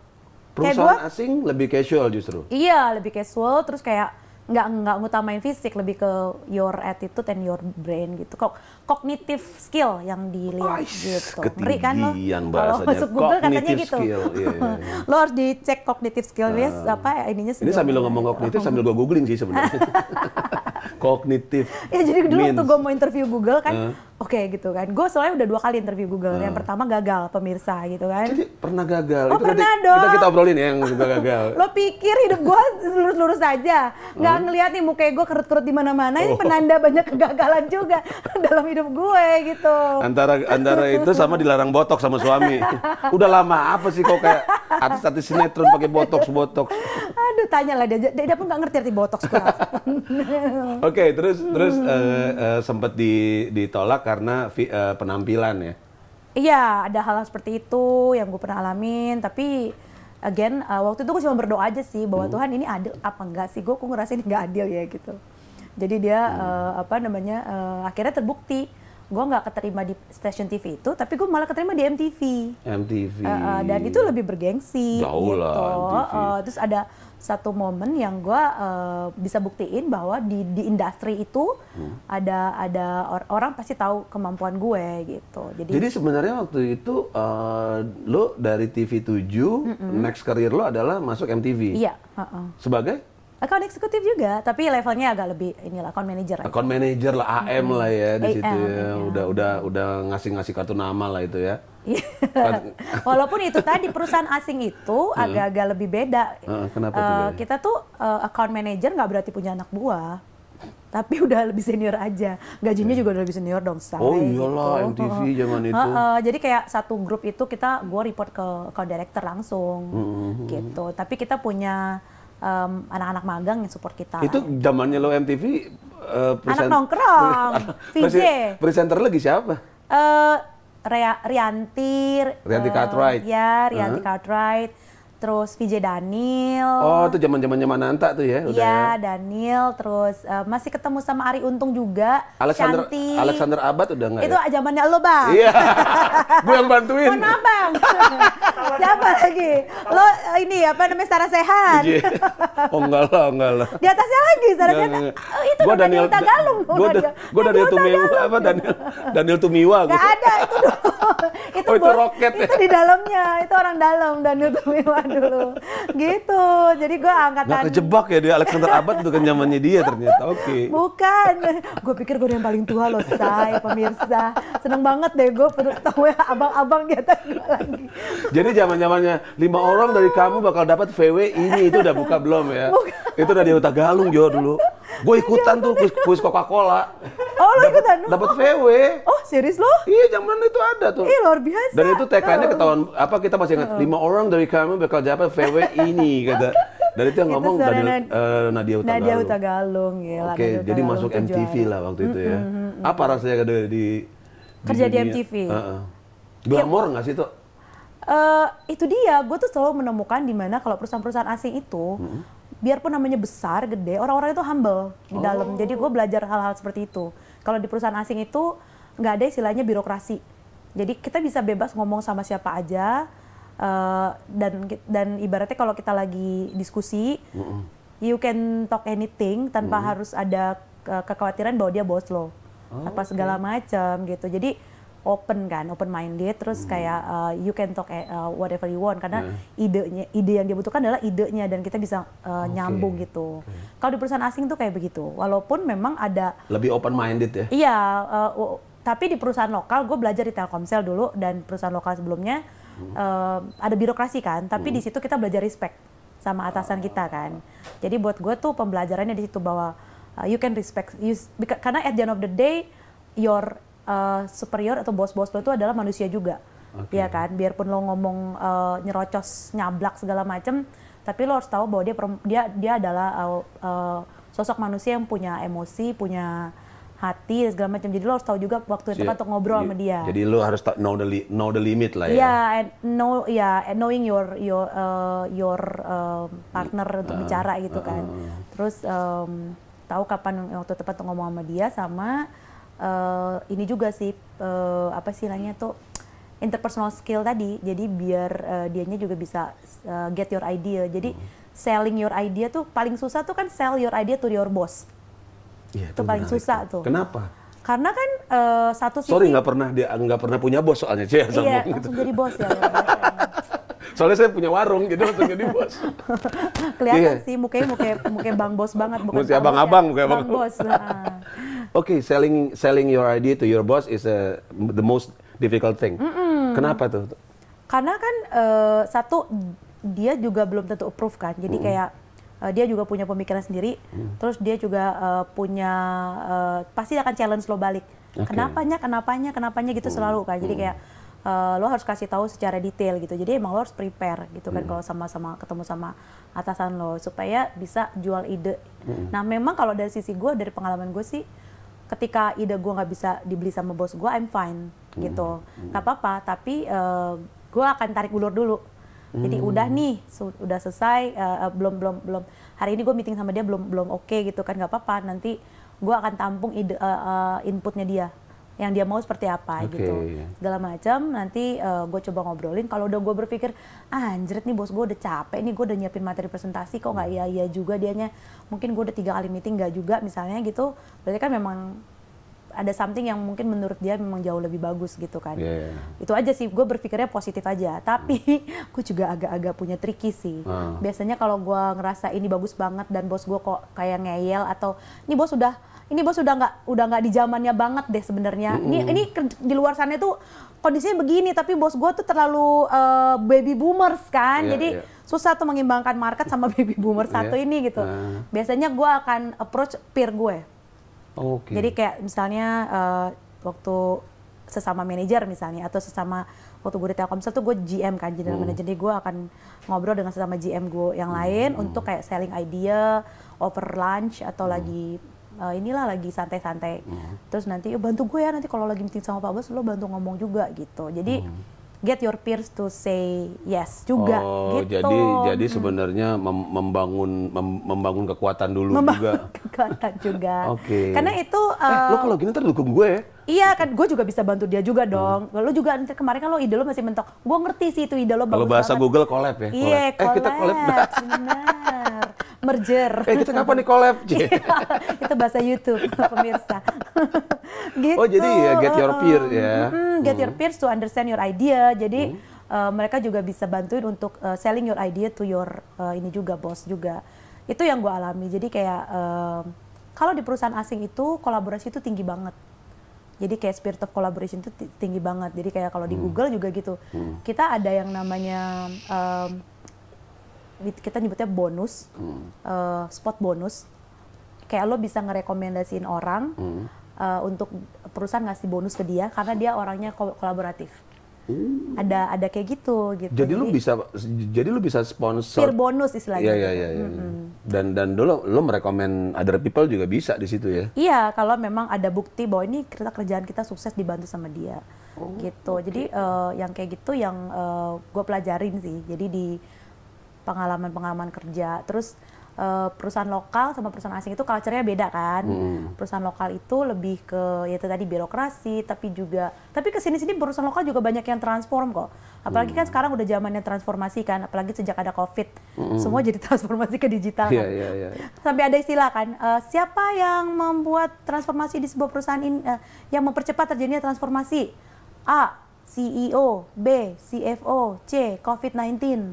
Perusahaan asing lebih casual justru? Iya, lebih casual, terus kayak nggak ngutamain fisik, lebih ke your attitude and your brain gitu. Cognitive skill yang dilihat gitu. Ngeri kan lo? Kalau masuk Google katanya gitu. Yeah. Lo harus dicek cognitive skill ininya. Ini sambil lo ngomong kognitif sambil gue googling sih sebenarnya. Kognitif. Ya jadi dulu waktu gue mau interview Google kan, oke gitu kan. Gue soalnya udah 2 kali interview Google. Yang pertama gagal pemirsa gitu kan. Jadi pernah gagal. Oh, itu pernah dong. Kita obrolin ya yang gagal. Lo pikir hidup gue lurus-lurus aja? Nggak ngeliat nih muka gue kerut-kerut di mana-mana. Ini penanda banyak kegagalan juga dalam hidup gue gitu. Antara itu sama dilarang botok sama suami. Udah lama apa sih kok kayak artis-artis sinetron pakai botox. Aduh, tanyalah dia pun nggak ngerti arti botox. Oke, terus sempat ditolak karena penampilan ya? Iya, ada hal seperti itu yang gue pernah alamin. Tapi again, waktu itu gue cuma berdoa aja sih bahwa Tuhan ini adil apa enggak sih? Gue ngerasa ini nggak adil ya gitu. Jadi dia akhirnya terbukti gue nggak keterima di stasiun TV itu, tapi gue malah keterima di MTV. MTV. Dan itu lebih bergengsi. Jauh gitu. lah, MTV. Terus ada satu momen yang gue bisa buktiin bahwa di industri itu ada orang pasti tahu kemampuan gue gitu. Jadi sebenarnya waktu itu lo dari TV7, next career lo adalah masuk MTV. Iya. Sebagai? Account eksekutif juga, tapi levelnya agak lebih inilah account manager. Account manager lah, AM lah ya di situ ya. Ya. Udah ngasih kartu nama lah itu ya. Walaupun itu tadi perusahaan asing itu agak-agak lebih beda. Kenapa tuh? Kita tuh account manager nggak berarti punya anak buah, tapi udah lebih senior aja. Gajinya juga udah lebih senior dong, say. Oh iyalah, gitu. MTV zaman itu. Jadi kayak satu grup itu gue report ke account director langsung, gitu. Tapi kita punya anak-anak magang yang support kita. Itu zamannya lo MTV anak nongkrong, VJ. Presenter lagi siapa? Rianti Cartwright. Ya, Rianti Cartwright. Terus VJ Daniel. Oh, itu zaman-zamannya Mananta tuh ya? Iya, Daniel. Terus masih ketemu sama Ari Untung juga. Alexander Abad udah nggak itu ya? zamannya lo, Bang. Iya, gue yang bantuin. Mana, Bang? Siapa lagi? Lo ini apa namanya, Sarah Sehan? Oh, enggak lah. Di atasnya lagi, Sarah Sehan. Oh, itu gua Daniel Tagalung. Gue Daniel Tumiwa, apa Daniel Tumiwa. Gak ada, itu dulu. itu roket itu di dalamnya, itu orang dalam, Daniel Tumiwa dulu. Gitu, jadi gue angkatan. Nggak kejebak ya, dia Alexander Abad itu kan zamannya dia ternyata, oke. Bukan, gue pikir gue yang paling tua loh, say, pemirsa. Seneng banget deh gue tahu ya abang-abang di atas gue lagi. Jadi zaman-zamannya 5 orang dari kamu bakal dapat VW ini, itu udah buka belum ya? Itu udah di Tagalung Jo dulu. Gue ikutan tuh kuis Coca-Cola. Oh, lo ikutan? Dapat VW. Oh, serius lo? Iya, zaman itu ada tuh. Luar biasa. Dan itu tagline-nya ketahuan, kita masih ingat, 5 orang dari kamu bakal dapat VW ini, kata. Dan itu yang ngomong Nadia Hutagalung. Oke, jadi masuk MTV lah waktu itu ya. Apa rasanya kerja di MTV? Glamor nggak sih tuh? Itu dia, gue tuh selalu menemukan di mana kalau perusahaan-perusahaan asing itu, biarpun namanya besar, gede, orang-orang itu humble di dalam. Jadi gue belajar hal-hal seperti itu. Kalau di perusahaan asing itu nggak ada istilahnya birokrasi. Jadi kita bisa bebas ngomong sama siapa aja, dan ibaratnya kalau kita lagi diskusi, you can talk anything tanpa harus ada kekhawatiran bahwa dia bos lo, apa segala macam gitu. Jadi open minded, terus kayak you can talk whatever you want, karena ide yang dia butuhkan adalah idenya, dan kita bisa nyambung gitu. Kalau di perusahaan asing tuh kayak begitu, walaupun memang ada lebih open minded ya. Iya, tapi di perusahaan lokal, gue belajar di Telkomsel dulu dan perusahaan lokal sebelumnya ada birokrasi kan, tapi di situ kita belajar respect sama atasan kita kan. Jadi buat gue tuh pembelajarannya di situ bahwa you can respect, karena at the end of the day your superior atau bos-bos lo itu adalah manusia juga, ya kan. Biarpun lo ngomong nyerocos, nyablak segala macem, tapi lo harus tahu bahwa dia adalah sosok manusia yang punya emosi, punya hati dan segala macam. Jadi lo harus tahu juga waktu yang tepat untuk ngobrol sama dia. Jadi lo harus know the limit lah ya. Knowing your partner untuk bicara gitu kan. Terus tahu kapan waktu tepat untuk ngomong sama dia, sama ini juga sih apa sih namanya tuh interpersonal skill tadi. Jadi biar dianya juga bisa get your idea. Jadi selling your idea tuh paling susah tuh kan, sell your idea to your boss. Iya, itu paling susah tuh. Kenapa? Karena kan satu sisi. Sorry, nggak pernah punya bos soalnya, Cia. Iya, langsung jadi bos ya. Soalnya saya punya warung, jadi langsung jadi bos. Kelihatan sih mukanya bang bos banget, bukan mesti abang-abang, ya. Bang bos. Oke, selling your idea to your boss is the most difficult thing. Kenapa tuh? Karena kan satu, dia juga belum tentu approve kan. Jadi kayak dia juga punya pemikiran sendiri. Terus dia juga punya pasti akan challenge lo balik. Kenapanya gitu selalu kan. Jadi kayak lo harus kasih tahu secara detail gitu. Jadi emang lo harus prepare gitu kan kalau sama-sama ketemu sama atasan lo, supaya bisa jual ide. Nah memang kalau dari sisi gue, dari pengalaman gue sih, ketika ide gue nggak bisa dibeli sama bos gue, I'm fine gitu, nggak apa-apa. Tapi gue akan tarik ulur dulu. Jadi udah nih, udah selesai, belum hari ini gue meeting sama dia belum oke gitu kan, nggak apa-apa. Nanti gue akan tampung ide inputnya dia. yang dia mau seperti apa gitu. Segala macam nanti gue coba ngobrolin. Kalau udah gue berpikir, anjrit nih bos gue udah capek nih, gue udah nyiapin materi presentasi kok nggak iya juga dianya. Mungkin gue udah 3 kali meeting nggak juga misalnya gitu. Berarti kan memang ada something yang mungkin menurut dia memang jauh lebih bagus gitu kan. Itu aja sih, gue berpikirnya positif aja. Tapi gue juga agak-agak punya tricky sih. Biasanya kalau gue ngerasa ini bagus banget dan bos gue kok kayak ngeyel atau ini bos udah nggak di zamannya banget deh sebenarnya. Ini di luar sana tuh kondisinya begini, tapi bos gue tuh terlalu baby boomers kan. Jadi susah tuh mengimbangkan market sama baby boomers satu ini gitu. Biasanya gue akan approach peer gue. Jadi kayak misalnya waktu sesama manajer misalnya atau sesama waktu gue di Telkomsel tuh gue GM kan, general manager, jadi gue akan ngobrol dengan sesama GM gue yang lain untuk kayak selling idea over lunch atau lagi lagi santai-santai. Terus nanti bantu gue ya nanti kalau lagi meeting sama Pak Bos lo bantu ngomong juga gitu. Jadi get your peers to say yes juga gitu. Jadi sebenarnya membangun kekuatan dulu juga. Kekuatan juga. Karena itu lo kalau gini ntar dukung gue ya. Iya kan, gue juga bisa bantu dia juga dong. Lo juga kemarin kan lo ide lo masih mentok. Gue ngerti sih itu ide lo bagus. Kalau bahasa banget. Google collab ya. Iya, collab. Kita collab. Benar. Merger. Kita kapan nih collab? Itu bahasa YouTube pemirsa. Gitu. Oh jadi ya get your peer ya. Get your peers to understand your idea. Jadi mereka juga bisa bantuin untuk selling your idea to your ini juga bos juga. Itu yang gue alami. Jadi kayak kalau di perusahaan asing itu kolaborasi itu tinggi banget. Jadi kayak spirit of collaboration itu tinggi banget. Jadi kayak kalau di Google juga gitu. Kita ada yang namanya kita nyebutnya bonus, spot bonus. Kayak lo bisa ngerekomendasiin orang untuk perusahaan ngasih bonus ke dia karena dia orangnya kolaboratif. Ada kayak gitu. Jadi lu bisa sponsor. Peer bonus istilahnya. Iya. Dan dulu lo merekomend other people juga bisa di situ ya. Iya, kalau memang ada bukti bahwa ini kerjaan kita sukses dibantu sama dia. Gitu. Jadi yang kayak gitu yang gue pelajarin sih. Jadi di pengalaman kerja. Terus perusahaan lokal sama perusahaan asing itu culture-nya beda kan. Perusahaan lokal itu lebih ke ya itu tadi birokrasi, tapi kesini-sini perusahaan lokal juga banyak yang transform kok. Apalagi kan sekarang udah zamannya transformasi kan, apalagi sejak ada COVID, semua jadi transformasi ke digital kan. Sampai ada istilah kan, siapa yang membuat transformasi di sebuah perusahaan ini, yang mempercepat terjadinya transformasi? A. CEO, B, CFO, C, COVID-19.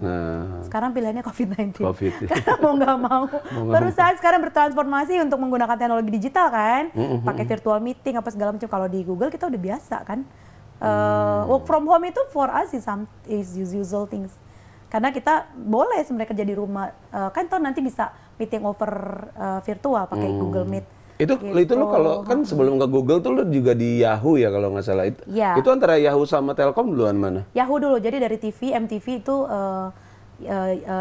Sekarang pilihannya COVID-19. Karena mau nggak mau. Perusahaan sekarang bertransformasi untuk menggunakan teknologi digital kan. Pakai virtual meeting, apa segala macam. Kalau di Google kita udah biasa kan. Work from home itu for us is usual things. Karena kita boleh sebenarnya kerja di rumah. Kan toh nanti bisa meeting over virtual pakai Google Meet. Itu lo kalau kan sebelum ke Google tuh lo juga di Yahoo ya kalau nggak salah itu. Itu antara Yahoo sama Telkom duluan mana? Yahoo dulu, jadi dari TV, MTV itu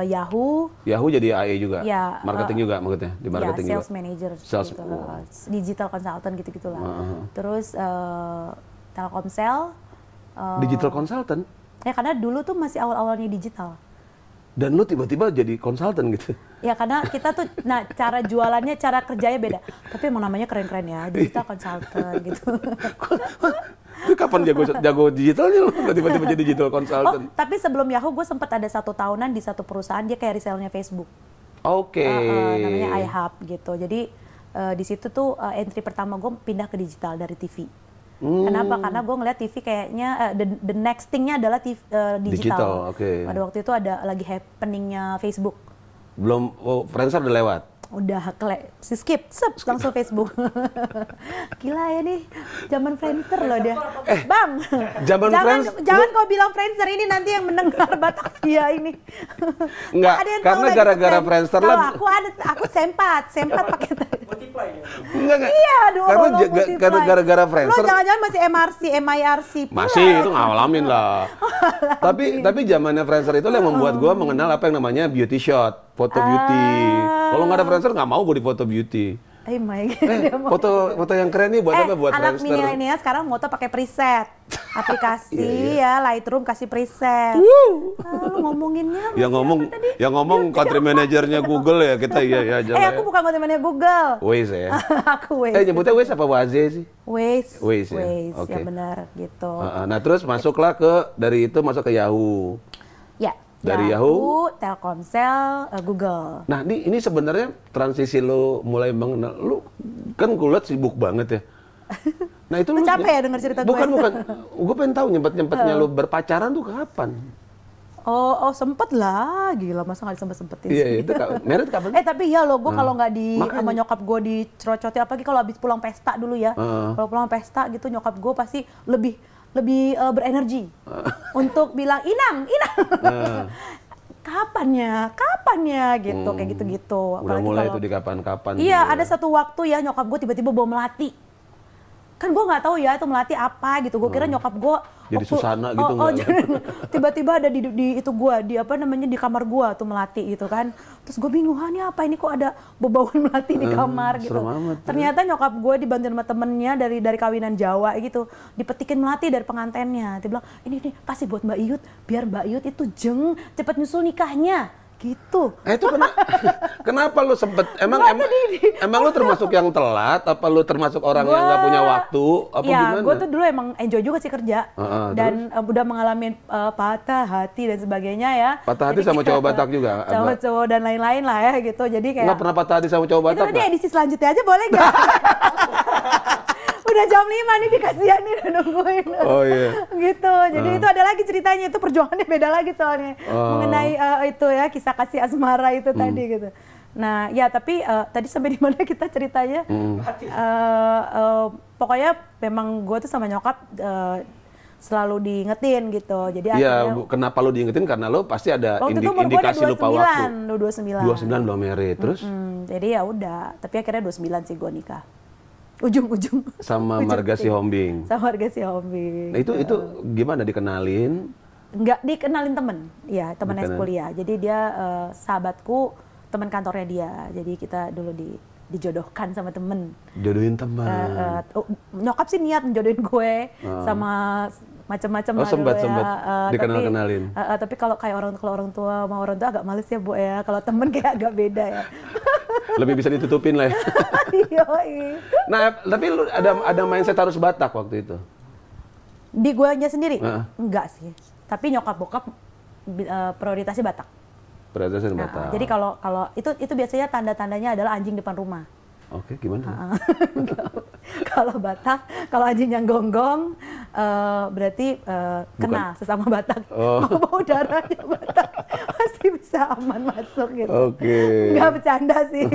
Yahoo. Yahoo jadi AE juga? Ya. Marketing juga maksudnya? Di marketing sales juga? Manager, gitu, digital consultant gitu-gitulah. Terus Telkomsel. Digital consultant? Ya karena dulu tuh masih awal-awalnya digital. Dan lu tiba-tiba jadi konsultan gitu? Ya karena kita tuh, cara jualannya, cara kerjanya beda. Tapi emang namanya keren-keren ya, digital consultant gitu. Itu kapan jago digitalnya lu? Tiba-tiba jadi digital consultant? Tapi sebelum Yahoo gue sempat ada 1 tahunan di satu perusahaan, dia kayak resellnya Facebook. Namanya iHub gitu. Jadi di situ tuh entry pertama gue pindah ke digital dari TV. Kenapa? Karena gue ngeliat TV kayaknya the next thing-nya adalah TV, digital. Pada waktu itu ada lagi happening-nya Facebook. Belum, Friendster udah lewat? Udah skip, langsung Facebook. Gila ya nih, zaman Friendster loh dia. Bang, jangan kau bilang Friendster ini nanti yang mendengar Batavia ini. Enggak, karena gara-gara Friendster lah. Aku sempat pakai. Enggak. Iya, karena gara-gara Friendster. Lo jangan-jangan masih MIRC pula. Masih, itu ngalamin lah. Tapi zamannya Friendster itu yang membuat gue mengenal apa yang namanya beauty shot, foto beauty. Kalau nggak ada Friendster nggak mau gue di foto beauty. Oh my God. Foto yang keren nih buat apa? Buat anak Friendster. milenial sekarang foto pakai preset. aplikasi ya Lightroom kasih preset. Lu ngomonginnya yang ngomong country manajernya Google ya kita iya aja. Aku bukan country manajer Google. Waze ya. Aku Waze. Nyebutnya Waze apa Waze sih? Waze ya. Ya benar gitu. Nah terus masuklah dari itu masuk ke Yahoo. Ya. Dari Yahoo, Telkomsel, Google. Nah, ini sebenarnya transisi lo mulai mengenal, lu kan gue liat sibuk banget ya. Nah itu lu capek ya denger cerita gue? Bukan. Gue pengen tahu nyempet-nyempetnya lo berpacaran tuh kapan? Oh sempet lah, gila masa nggak disempet-sempetin sih. Iya, itu married kapan? Tapi iya lo, gue kalau nggak sama nyokap gue dicerocoti, apalagi kalau habis pulang pesta dulu ya. Kalau pulang pesta gitu nyokap gue pasti lebih berenergi untuk bilang Inang kapannya gitu kayak gitu udah mulai itu di kapan iya ada satu waktu ya nyokap gue tiba-tiba bawa melati kan gue nggak tahu ya itu melati apa gitu gue kira nyokap gue jadi Susana gitu tiba-tiba ada di itu gue di kamar gue tuh melati gitu kan terus gue bingung ini apa ini kok ada bau-bauan melati di kamar gitu ternyata nyokap gue dibantuin sama temennya dari kawinan Jawa gitu dipetikin melati dari pengantennya dia bilang ini pasti buat Mbak Iyut biar Mbak Iyut itu cepet nyusul nikahnya gitu. Itu kenapa lu sempet emang lu termasuk yang telat apa lu termasuk orang yang nggak punya waktu apa gimana? Gue tuh dulu emang enjoy juga sih kerja dan udah mengalami patah hati dan sebagainya ya. Patah hati sama cowok Batak juga? Sama cowok dan lain-lain lah ya gitu. Jadi kayak nggak pernah patah hati sama cowok Batak? Itu nanti edisi selanjutnya aja boleh nggak? Udah jam 5 nih dikasihan nih udah nungguin. Oh iya. Gitu. Jadi itu ada lagi ceritanya itu perjuangannya beda lagi soalnya. Mengenai itu ya kisah kasih asmara itu tadi gitu. Nah, ya tapi tadi sampai di mana kita ceritanya? Pokoknya memang gue tuh sama nyokap selalu diingetin gitu. Jadi akhirnya kenapa lu diingetin karena lu pasti ada indikasi lupa waktu. 29 belum married. Terus? Jadi ya udah, tapi akhirnya 29 sih gue nikah. Ujung-ujung sama Marga Sihombing. Sama Marga Sihombing. Nah, itu gimana dikenalin? Enggak dikenalin temen, ya temen kuliah. Jadi dia sahabatku, teman kantornya dia. Jadi kita dulu dijodohkan sama temen. Jodohin teman. Nyokap sih niat menjodohin gue sama macam-macam lah dulu ya. Dikenal-kenalin. Tapi kalau kayak orang tua sama orang tua agak males ya Bu ya. Kalau temen kayak agak beda ya. Lebih bisa ditutupin lah ya. Nah, tapi lu ada mindset harus Batak waktu itu? Di guanya sendiri? Enggak sih. Tapi nyokap bokap prioritasnya Batak. Prioritasnya Batak. Jadi kalau itu biasanya tanda-tandanya adalah anjing depan rumah. Oke, gimana? Kalau Batak, kalau anjing yang gonggong, berarti kenal sesama Batak. Mau darahnya Batak, pasti bisa aman masuk gitu. Oke. Nggak bercanda sih.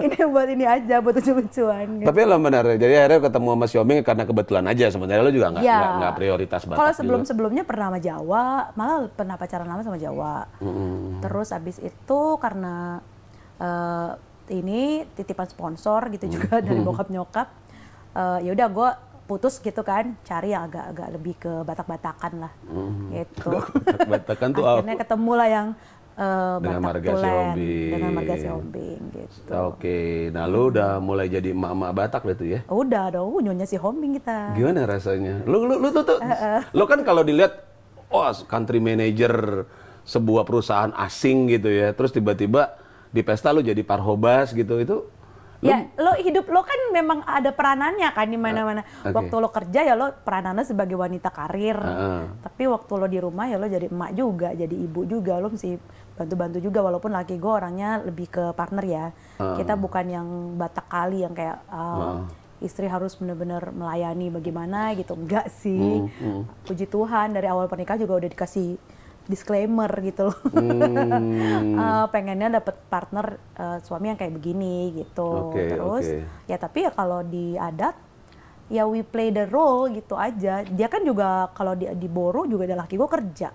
Ini buat ini aja, buat lucu-lucuan. Gitu. Tapi lo benar, jadi akhirnya ketemu sama Xiaoming karena kebetulan aja. Sebenarnya lo juga nggak prioritas Batak. Kalau sebelum-sebelumnya pernah sama Jawa, malah pernah pacaran lama sama Jawa. Terus abis itu karena ini titipan sponsor gitu juga dari bokap nyokap, ya udah gue putus gitu kan, cari yang agak lebih ke Batak-Batakan lah, gitu. Batak-Batakan tuh akhirnya ketemu lah yang dengan Batak Tulen, dengan Marga Sihombing gitu. Oke, nah lu udah mulai jadi emak-emak Batak gitu ya? Udah dong, nyonya Sihombing kita. Gimana rasanya? Lu kan kalau dilihat, country manager sebuah perusahaan asing gitu ya, terus tiba-tiba di pesta lo jadi parhobas gitu itu ya lo hidup lo kan memang ada peranannya kan di mana-mana. Waktu lo kerja ya lo peranannya sebagai wanita karir, tapi waktu lo di rumah ya lo jadi emak juga, jadi ibu juga, lo mesti bantu-bantu juga walaupun laki gue orangnya lebih ke partner ya. Kita bukan yang Batak kali yang kayak istri harus benar-benar melayani bagaimana gitu, enggak sih. Puji Tuhan dari awal pernikahan juga udah dikasih disclaimer gitu loh. Pengennya dapet partner suami yang kayak begini gitu. Terus ya tapi ya kalau di adat ya we play the role gitu aja. Dia kan juga kalau di Boro juga ada laki gue kerja.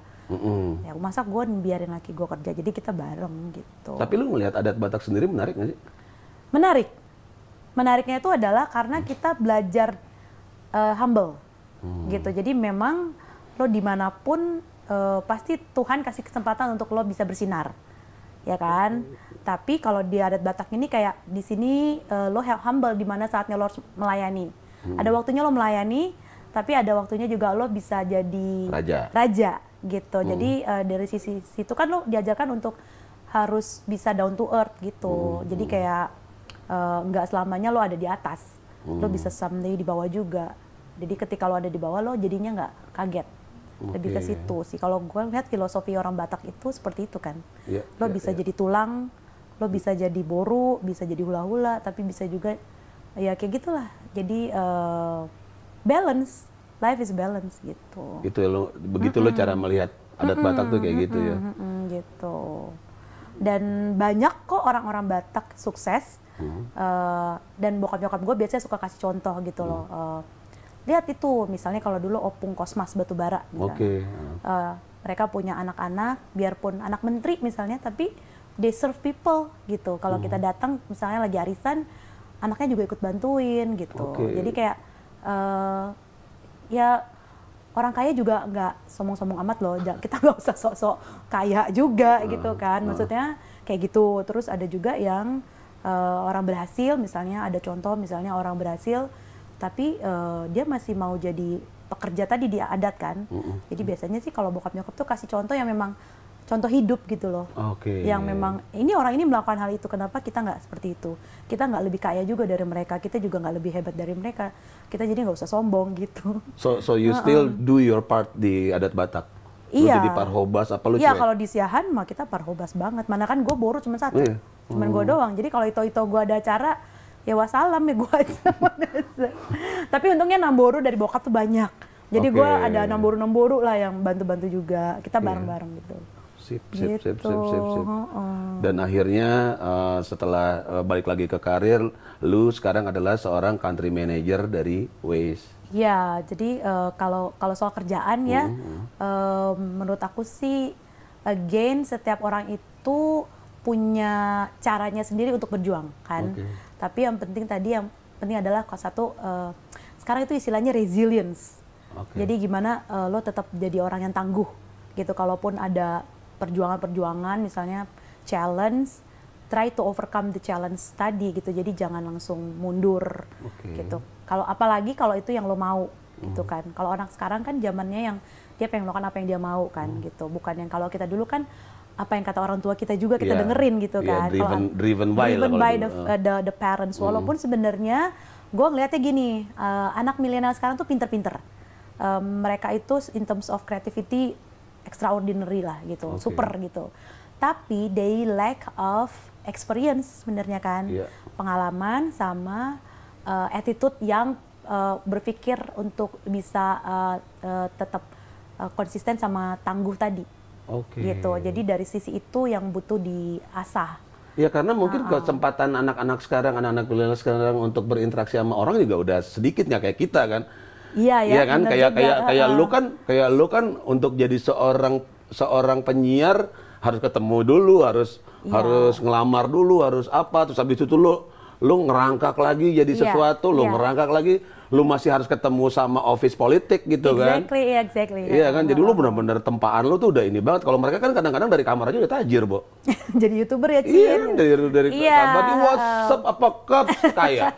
Ya masa gue biarin laki gue kerja, jadi kita bareng gitu. Tapi lu ngelihat adat Batak sendiri menarik nggak sih? Menarik. Menariknya itu adalah karena kita belajar humble gitu. Jadi memang lo dimanapun pasti Tuhan kasih kesempatan untuk lo bisa bersinar, ya kan? Tapi kalau di adat Batak ini kayak di sini lo humble di mana saatnya lo harus melayani. Ada waktunya lo melayani, tapi ada waktunya juga lo bisa jadi raja gitu. Jadi dari sisi situ kan lo diajarkan untuk harus bisa down to earth gitu. Jadi kayak nggak selamanya lo ada di atas, lo bisa someday di bawah juga. Jadi ketika lo ada di bawah lo jadinya nggak kaget. Lebih ke situ sih. Kalau gue lihat filosofi orang Batak itu seperti itu kan. Lo bisa jadi tulang, lo bisa jadi boru, bisa jadi hula-hula, tapi bisa juga ya kayak gitulah. Jadi balance, life is balance gitu. Gitu lo, begitu lo cara melihat adat Batak tuh kayak gitu ya. Gitu. Dan banyak kok orang-orang Batak sukses. Dan bokap nyokap gue biasanya suka kasih contoh gitu loh. Lihat itu, misalnya kalau dulu Opung Kosmas Batubara, mereka punya anak-anak, biarpun anak menteri misalnya, tapi they serve people gitu. Kalau kita datang, misalnya lagi arisan, anaknya juga ikut bantuin gitu. Jadi kayak ya orang kaya juga nggak sombong-sombong amat loh. Kita nggak usah sok-sok kaya juga gitu kan. Maksudnya kayak gitu. Terus ada juga yang orang berhasil, misalnya ada contoh misalnya orang berhasil tapi dia masih mau jadi pekerja tadi di adat kan. Jadi biasanya sih kalau bokap nyokap tuh kasih contoh yang memang contoh hidup gitu loh. Yang memang ini orang ini melakukan hal itu, kenapa kita nggak seperti itu? Kita nggak lebih kaya juga dari mereka, kita juga nggak lebih hebat dari mereka. Kita jadi nggak usah sombong gitu. So you still do your part di adat Batak? Iya. Lu jadi parhobas apa lu? Iya, kalau di Siahan mah kita parhobas banget. Mana kan gue boru cuma satu. Cuman gue doang. Jadi kalau itu gue ada acara, ya wassalam ya gue aja. Tapi untungnya Namboru dari bokap tuh banyak. Jadi gue ada Namboru lah yang bantu-bantu juga. Kita bareng-bareng gitu. Sip. Dan akhirnya setelah balik lagi ke karir, lu sekarang adalah seorang country manager dari Waze. Ya, jadi kalau soal kerjaan ya, menurut aku sih, again setiap orang itu punya caranya sendiri untuk berjuang kan. Tapi yang penting adalah satu, sekarang itu istilahnya resilience. Jadi gimana lo tetap jadi orang yang tangguh gitu. Kalaupun ada perjuangan-perjuangan, misalnya challenge, try to overcome the challenge tadi gitu. Jadi jangan langsung mundur gitu. Apalagi kalau itu yang lo mau gitu kan. Kalau orang sekarang kan zamannya yang dia pengen melakukan apa yang dia mau kan gitu. Bukan yang kalau kita dulu kan apa yang kata orang tua kita juga kita dengerin gitu kan. Driven by the parents. Walaupun sebenarnya gue ngeliatnya gini, anak milenial sekarang tuh pinter-pinter. Mereka itu in terms of creativity extraordinary lah gitu, super gitu. Tapi they lack of experience sebenarnya kan, pengalaman sama attitude yang berpikir untuk bisa tetap konsisten sama tangguh tadi. Gitu. Jadi dari sisi itu yang butuh diasah. Ya karena mungkin kesempatan anak-anak sekarang, anak-anak milenial sekarang untuk berinteraksi sama orang juga udah sedikit nggak kayak kita kan. Iya kan, kayak lu kan untuk jadi seorang penyiar harus ketemu dulu, harus ngelamar dulu, harus apa, terus habis itu lu ngerangkak lagi jadi sesuatu, lu ngerangkak lagi, lu masih harus ketemu sama office politik gitu kan. Exactly. Iya kan, jadi lu benar-benar tempaan lu tuh udah ini banget. Kalau mereka kan kadang-kadang dari kamar aja udah tajir, Bo. Jadi YouTuber ya, Cin? Iya, dari kamar di WhatsApp apa Cups kaya.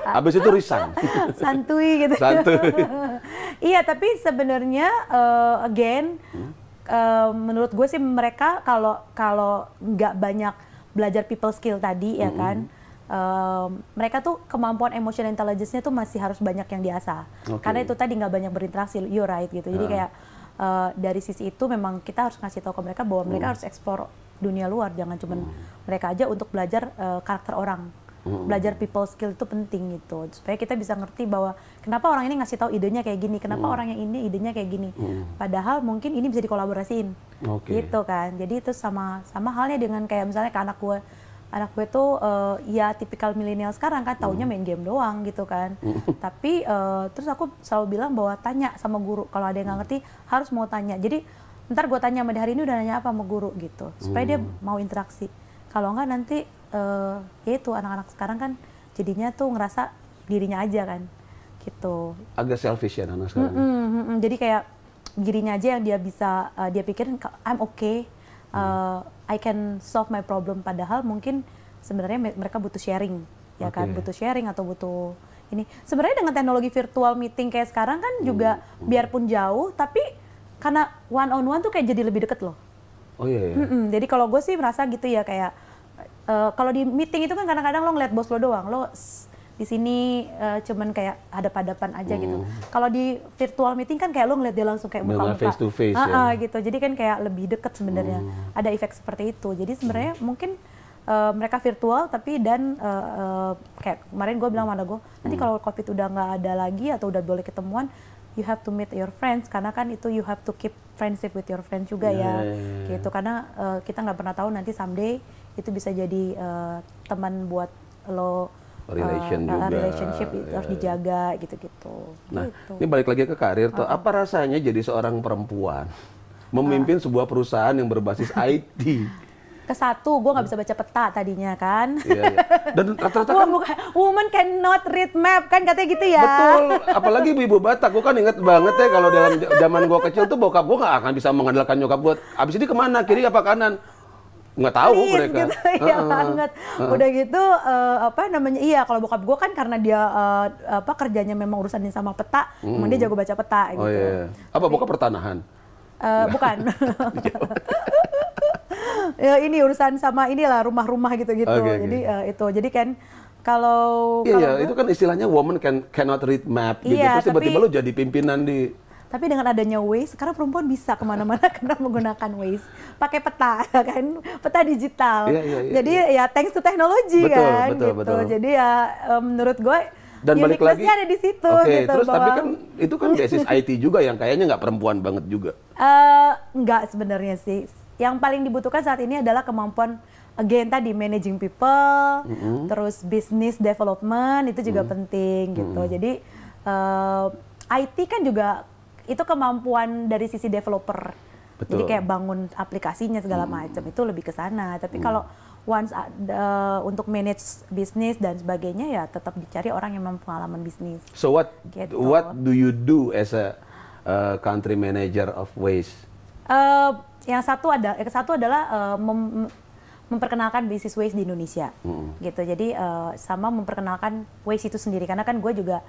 Habis itu resign. Santuy gitu. Iya, tapi sebenarnya again menurut gue sih mereka kalau nggak banyak belajar people skill tadi ya kan. Mereka tuh kemampuan emotional intelligence-nya tuh masih harus banyak yang diasah. Karena itu tadi nggak banyak berinteraksi, you're right gitu. Jadi kayak dari sisi itu memang kita harus ngasih tahu ke mereka bahwa mereka harus explore dunia luar, jangan cuma mereka aja untuk belajar karakter orang. Belajar people skill itu penting gitu. Supaya kita bisa ngerti bahwa kenapa orang ini ngasih tahu idenya kayak gini, kenapa orang yang ini idenya kayak gini. Padahal mungkin ini bisa dikolaborasiin. Gitu kan. Jadi itu sama halnya dengan kayak misalnya ke anak gue tuh ya tipikal milenial sekarang kan, taunya main game doang gitu kan. Tapi terus aku selalu bilang bahwa tanya sama guru, kalau ada yang nggak ngerti harus mau tanya. Jadi ntar gue tanya sama dia, hari ini udah nanya apa sama guru gitu, supaya dia mau interaksi. Kalau nggak nanti ya itu anak-anak sekarang kan jadinya tuh ngerasa dirinya aja kan gitu. Agak selfish ya anak sekarang. Jadi kayak dirinya aja yang dia bisa dia pikirin, I'm okay. I can solve my problem, padahal mungkin sebenarnya mereka butuh sharing ya kan, butuh sharing atau butuh ini. Sebenarnya dengan teknologi virtual meeting kayak sekarang kan juga biarpun jauh, tapi karena one on one tuh kayak jadi lebih deket loh. Oh iya. Jadi kalau gue sih merasa gitu ya, kayak kalau di meeting itu kan kadang-kadang lo ngeliat bos lo doang, lo di sini cuman kayak hadap-hadapan aja gitu. Kalau di virtual meeting kan kayak lo ngeliat dia langsung kayak muka-muka. Face to face ya. Gitu. Jadi kan kayak lebih deket sebenarnya. Ada efek seperti itu. Jadi sebenarnya mungkin mereka virtual tapi kayak kemarin gue bilang sama gue, nanti kalau COVID udah nggak ada lagi atau udah boleh ketemuan, you have to meet your friends, karena kan itu you have to keep friendship with your friends juga gitu, karena kita nggak pernah tahu nanti someday itu bisa jadi teman buat lo, relationship itu harus dijaga gitu-gitu. Nah, ini balik lagi ke karir tuh, apa rasanya jadi seorang perempuan memimpin sebuah perusahaan yang berbasis IT? Satu, gue nggak bisa baca peta tadinya kan. Iya. Dan rata-rata kan woman cannot read map kan katanya gitu ya. Betul, apalagi ibu Batak. Gue kan inget banget ya kalau dalam zaman gue kecil tuh bokap gue nggak akan bisa mengandalkan nyokap gue. Abis ini kemana, kiri apa kanan? Nggak tahu mereka. Gitu, iya banget. Udah gitu, iya kalau bokap gue kan karena dia kerjanya memang urusannya sama peta, memang dia jago baca peta gitu. Oh iya. Apa bokap pertanahan? Bukan. Ya ini urusan sama inilah rumah-rumah gitu-gitu. Jadi itu. Jadi kan kalau itu kan istilahnya woman cannot read map gitu. Terus tiba-tiba lu jadi pimpinan di. Tapi dengan adanya Waze, sekarang perempuan bisa kemana-mana karena menggunakan Waze, pakai peta kan, peta digital. Jadi ya thanks to teknologi kan. Betul. Jadi ya menurut gue. Dan balik lagi ada di situ. Oke, gitu, terus tapi kan itu kan basis IT juga yang kayaknya nggak perempuan banget juga. Enggak sebenarnya sih. Yang paling dibutuhkan saat ini adalah kemampuan tadi managing people, terus business development itu juga penting gitu. Jadi IT kan juga itu kemampuan dari sisi developer. Betul. Jadi kayak bangun aplikasinya segala macam itu lebih ke sana. Tapi kalau once untuk manage bisnis dan sebagainya ya tetap dicari orang yang mempunyai pengalaman bisnis. So what do you do as a country manager of Waze? Yang satu adalah memperkenalkan bisnis Waze di Indonesia, gitu. Jadi sama memperkenalkan Waze itu sendiri, karena kan gue juga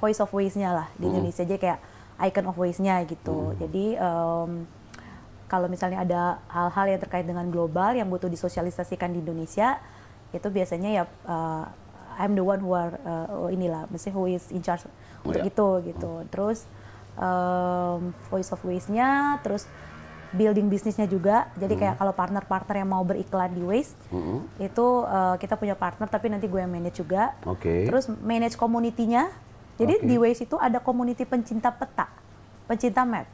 voice of Waze-nya lah di Indonesia, jadi kayak icon of Waze-nya gitu. Jadi kalau misalnya ada hal-hal yang terkait dengan global yang butuh disosialisasikan di Indonesia, itu biasanya ya I'm the one who are who is in charge untuk itu gitu. Terus voice of Waze-nya, terus building bisnisnya juga. Jadi kayak kalau partner-partner yang mau beriklan di Waze, itu kita punya partner tapi nanti gue yang manage juga. Terus manage community-nya. Jadi di Waze itu ada community pencinta peta, pencinta map.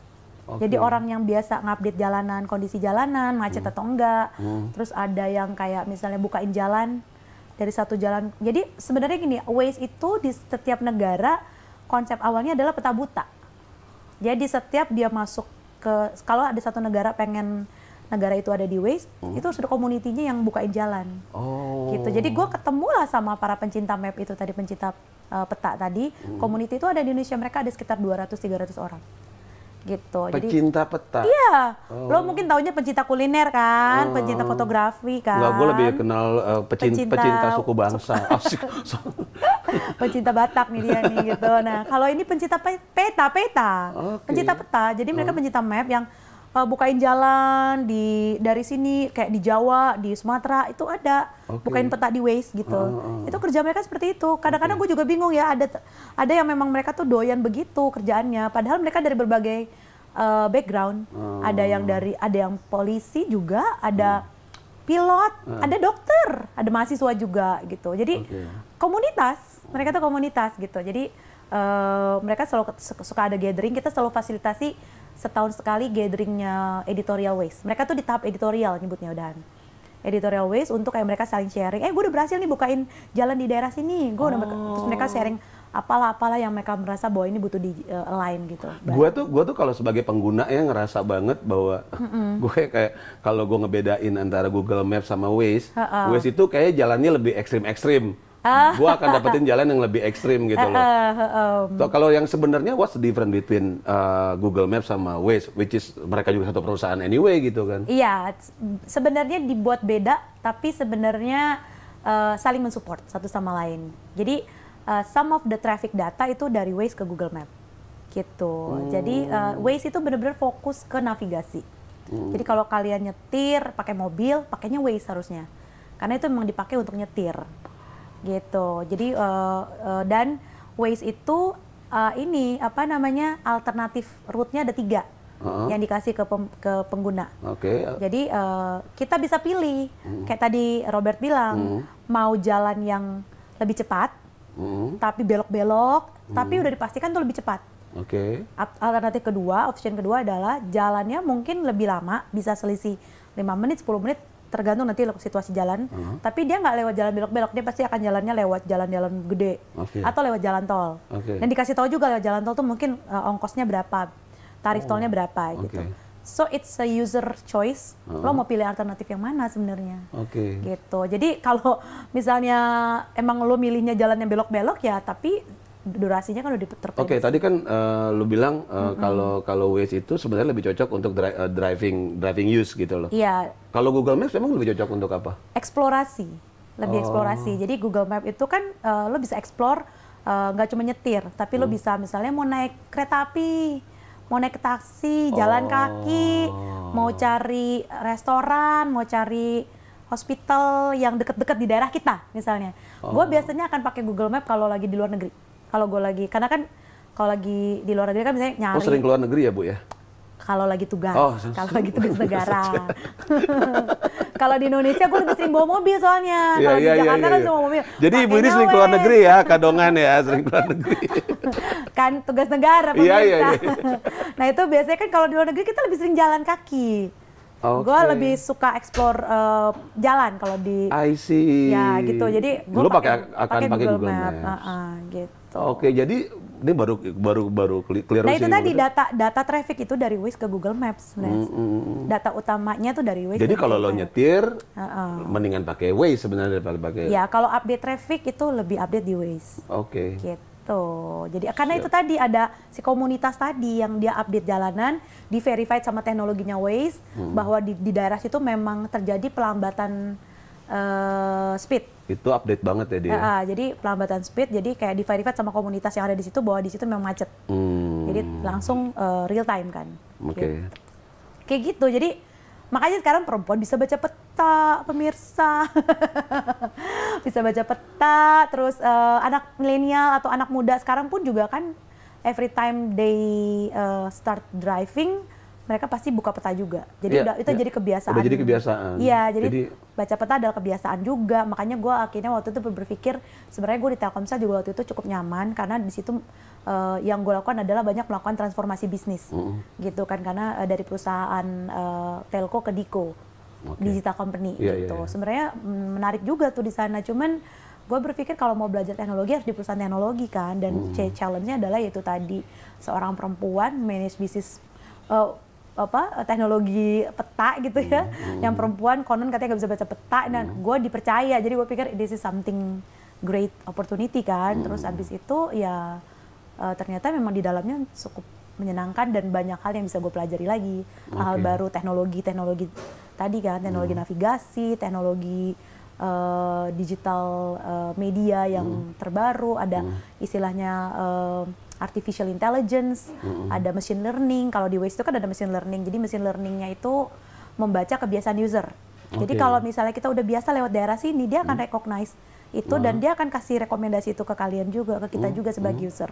Jadi orang yang biasa ngupdate jalanan, kondisi jalanan, macet atau enggak. Terus ada yang kayak misalnya bukain jalan dari satu jalan. Jadi sebenarnya gini, Waze itu di setiap negara konsep awalnya adalah peta buta. Jadi setiap dia masuk kalau ada satu negara pengen negara itu ada di Waze, itu sudah community-nya yang bukain jalan. Gitu. Jadi gue ketemu lah sama para pencinta map itu tadi, pencinta peta tadi. Community itu ada di Indonesia, mereka ada sekitar 200-300 orang. Gitu. Pencinta peta? Iya. Lo mungkin taunya pencinta kuliner kan, pencinta fotografi kan. Enggak, gue lebih kenal pecinta suku bangsa. Pencinta Batak nih dia nih gitu. Nah, kalau ini pencinta peta. Pencinta peta. Jadi mereka pencinta map yang bukain jalan dari sini kayak di Jawa, di Sumatera itu ada. Bukain peta di Waze gitu. Itu kerja mereka seperti itu. Kadang-kadang gue juga bingung ya, ada yang memang mereka tuh doyan begitu kerjaannya. Padahal mereka dari berbagai background. Ada yang polisi juga, ada pilot, ada dokter, ada mahasiswa juga gitu. Jadi komunitas, mereka tuh komunitas gitu. Jadi mereka selalu suka ada gathering, kita selalu fasilitasi setahun sekali gatheringnya editorial Waze. Mereka tuh di tahap editorial nyebutnya udahan. Editorial Waze untuk kayak mereka saling sharing. Gue udah berhasil nih bukain jalan di daerah sini. Terus mereka sharing apalah yang mereka merasa bahwa ini butuh di align gitu. Gue tuh kalau sebagai pengguna ya ngerasa banget bahwa gue kayak kalau gue ngebedain antara Google Maps sama Waze, Waze itu kayak jalannya lebih ekstrim. Gue akan dapetin jalan yang lebih ekstrim gitu loh. So, kalau yang sebenarnya what's the difference between Google Maps sama Waze, which is mereka juga satu perusahaan anyway gitu kan? Iya, sebenarnya dibuat beda, tapi sebenarnya saling mensupport satu sama lain. Jadi some of the traffic data itu dari Waze ke Google Map gitu. Jadi Waze itu benar-benar fokus ke navigasi. Jadi kalau kalian nyetir pakai mobil, pakainya Waze harusnya, karena itu memang dipakai untuk nyetir gitu. Jadi dan Waze itu ini apa namanya, alternatif route-nya ada 3 yang dikasih ke pengguna. Jadi kita bisa pilih, kayak tadi Robert bilang, mau jalan yang lebih cepat, tapi belok-belok, tapi udah dipastikan tuh lebih cepat. Alternatif kedua, option kedua adalah jalannya mungkin lebih lama, bisa selisih 5 menit, 10 menit, tergantung nanti situasi jalan. Tapi dia nggak lewat jalan belok-belok, dia pasti akan jalannya lewat jalan-jalan gede atau lewat jalan tol. Dan dikasih tahu juga lewat jalan tol tuh mungkin ongkosnya berapa, tarif tolnya berapa gitu. So it's a user choice. Lo mau pilih alternatif yang mana sebenarnya? Gitu. Jadi kalau misalnya emang lo milihnya jalan yang belok-belok ya, tapi durasinya kan udah terprediksi. Tadi kan lo bilang kalau Waze itu sebenarnya lebih cocok untuk driving use gitu loh. Iya. Kalau Google Maps memang lebih cocok untuk apa? Eksplorasi, lebih eksplorasi. Jadi Google Map itu kan lo bisa explore, nggak cuma nyetir, tapi lo bisa misalnya mau naik kereta api, mau naik taksi, jalan kaki, mau cari restoran, mau cari hospital yang deket-deket di daerah kita misalnya. Gue biasanya akan pakai Google Map kalau lagi di luar negeri. Kalau gue lagi, karena kan kalau lagi di luar negeri kan misalnya nyari. Sering keluar negeri ya Bu ya? Kalau lagi tugas, kalau lagi tugas negara. Kalau di Indonesia gue lebih sering bawa mobil soalnya. Kalau di Jakarta kan semua mobil. Jadi Ibu ini sering keluar negeri ya, kadongan ya, sering keluar negeri. Kan tugas negara pemirsa. Nah itu biasanya kan kalau di luar negeri kita lebih sering jalan kaki. Gue lebih suka explore jalan kalau di. I see. Ya gitu. Jadi gue pakai Google Map. Gitu. Jadi ini baru clear. Nah itu tadi data traffic itu dari Waze ke Google Maps sebenarnya. Data utamanya tuh dari Waze. Jadi kalau lo nyetir, mendingan pakai Waze sebenarnya daripada pakai. Ya kalau update traffic itu lebih update di Waze. Gitu. Jadi karena itu tadi ada si komunitas tadi yang dia update jalanan, di verified sama teknologinya Waze bahwa di daerah situ memang terjadi pelambatan speed. Itu update banget ya dia. Jadi pelambatan speed, jadi kayak di verified sama komunitas yang ada di situ bahwa di situ memang macet. Jadi langsung real time kan. Gitu. Kayak gitu. Jadi makanya sekarang perempuan bisa baca peta, pemirsa. Bisa baca peta, terus anak milenial atau anak muda sekarang pun juga kan every time they start driving, mereka pasti buka peta juga. Jadi itu jadi kebiasaan. Udah jadi kebiasaan. Iya, jadi baca peta adalah kebiasaan juga. Makanya gue akhirnya waktu itu berpikir, sebenarnya gue di Telkomsel juga waktu itu cukup nyaman karena di situ yang gue lakukan adalah banyak melakukan transformasi bisnis, gitu kan. Karena dari perusahaan telco ke Diko, digital company, gitu. Sebenarnya menarik juga tuh di sana. Cuman gue berpikir kalau mau belajar teknologi harus di perusahaan teknologi kan. Dan challenge-nya adalah yaitu tadi seorang perempuan manage bisnis teknologi peta gitu ya, yang perempuan konon katanya gak bisa baca peta, dan gue dipercaya, jadi gue pikir this is something great opportunity kan. Terus abis itu ya ternyata memang di dalamnya cukup menyenangkan dan banyak hal yang bisa gue pelajari lagi, hal baru, teknologi tadi kan, teknologi navigasi, teknologi digital media yang terbaru, ada istilahnya artificial intelligence, ada machine learning. Kalau di Waze itu kan ada machine learning. Jadi machine learningnya itu membaca kebiasaan user. Jadi kalau misalnya kita udah biasa lewat daerah sini, dia akan recognize itu dan dia akan kasih rekomendasi itu ke kalian juga, ke kita juga sebagai user.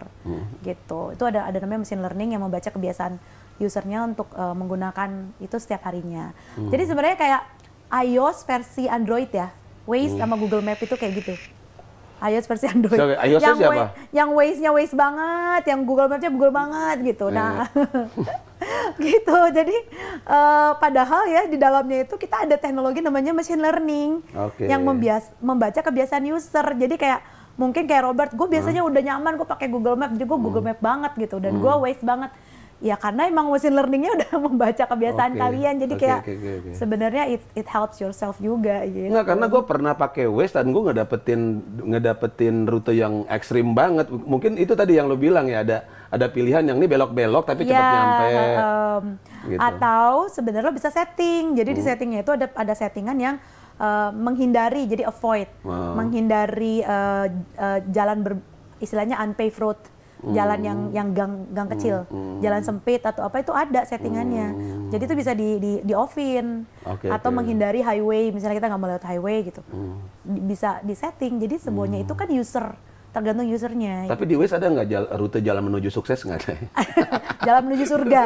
Gitu. Itu ada namanya machine learning yang membaca kebiasaan usernya untuk menggunakan itu setiap harinya. Jadi sebenarnya kayak iOS versi Android ya. Waze sama Google Map itu kayak gitu. iOS versi Android. iOS siapa? Yang Waze-nya Waze banget, yang Google Map-nya Google banget gitu. Nah, gitu. Jadi padahal ya di dalamnya itu kita ada teknologi namanya machine learning yang membaca kebiasaan user. Jadi kayak mungkin kayak Robert, gue biasanya udah nyaman gue pakai Google Map, jadi gue Google Map banget gitu, dan gue Waze banget. Ya karena emang machine learning-nya udah membaca kebiasaan kalian, jadi kayak sebenarnya it helps yourself juga gitu. Enggak, karena gue pernah pakai Waze dan gue ngedapetin rute yang ekstrim banget. Mungkin itu tadi yang lo bilang ya, ada pilihan yang ini belok-belok tapi cepat nyampe. Gitu. Atau sebenarnya lo bisa setting, jadi di settingnya itu ada settingan yang menghindari, jadi avoid, menghindari jalan istilahnya unpaved road, jalan yang gang kecil, jalan sempit atau apa itu ada settingannya. Jadi itu bisa di offin atau menghindari highway, misalnya kita nggak mau lewat highway gitu, bisa di setting. Jadi semuanya itu kan tergantung usernya. Tapi di Waze ada nggak rute jalan menuju sukses nggak ada? Jalan menuju surga.